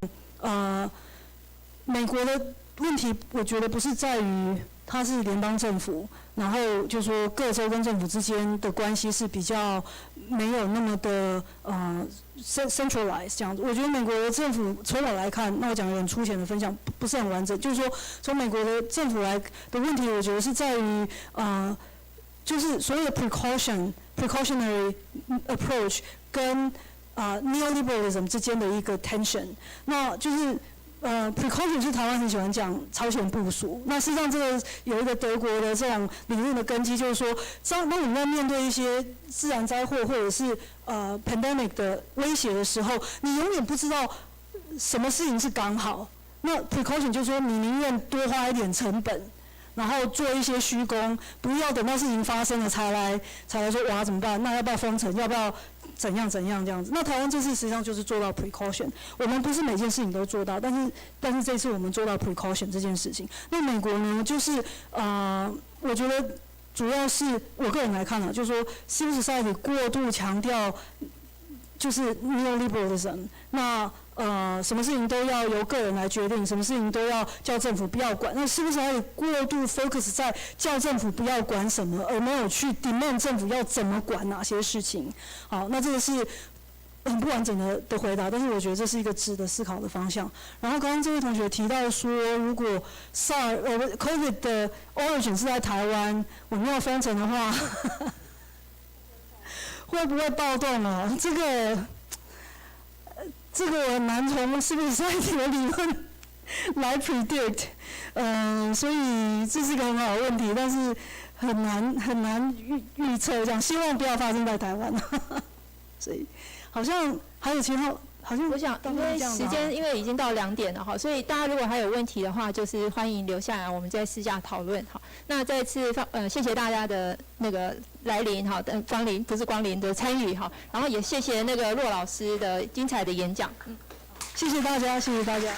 Speaker 2: 美国的问题，我觉得不是在于它是联邦政府，然后就说各州跟政府之间的关系是比较没有那么的centralized 这样子。我觉得美国的政府从我来看，那我讲一个很粗浅的分享，不是很完整，就是说从美国的政府来的问题，我觉得是在于就是所谓的 precautionary approach 跟neoliberalism 之间的一个 tension， 那就是precaution 是台湾很喜欢讲超前部署，那事实上这个有一个德国的这种理论的根基，就是说，当我们在面对一些自然灾祸或者是pandemic 的威胁的时候，你永远不知道什么事情是刚好。那 precaution 就是说，你宁愿多花一点成本，然后做一些虚功，不要等到事情发生了才来说哇怎么办？那要不要封城？要不要怎样这样子？那台湾这次实际上就是做到 precaution， 我们不是每件事情都做到，但是这次我们做到 precaution 这件事情。那美国呢，就是我觉得主要是我个人来看就是说 civil society 过度强调就是 neoliberalism， 那什么事情都要由个人来决定，什么事情都要叫政府不要管，那是不是还有过度 focus 在叫政府不要管什么，而没有去 demand 政府要怎么管哪些事情？好，那这个是很不完整的回答，但是我觉得这是一个值得思考的方向。然后刚刚这位同学提到说，如果 COVID 的 origin 是在台湾，我们要封城的话，会不会暴动啊？这个很难从civil society的理论来 predict， 所以这是个很好的问题，但是很难预测这样，希望不要发生在台湾。所以好像还有其他。好像
Speaker 1: 我想，因为时间因为已经到2点了哈，所以大家如果还有问题的话，就是欢迎留下来，我们再私下讨论哈。那再次谢谢大家的那个来临哈，光临不是光临的参与哈，然后也谢谢那个骆老师的精彩的演讲，谢谢大家，谢谢大家。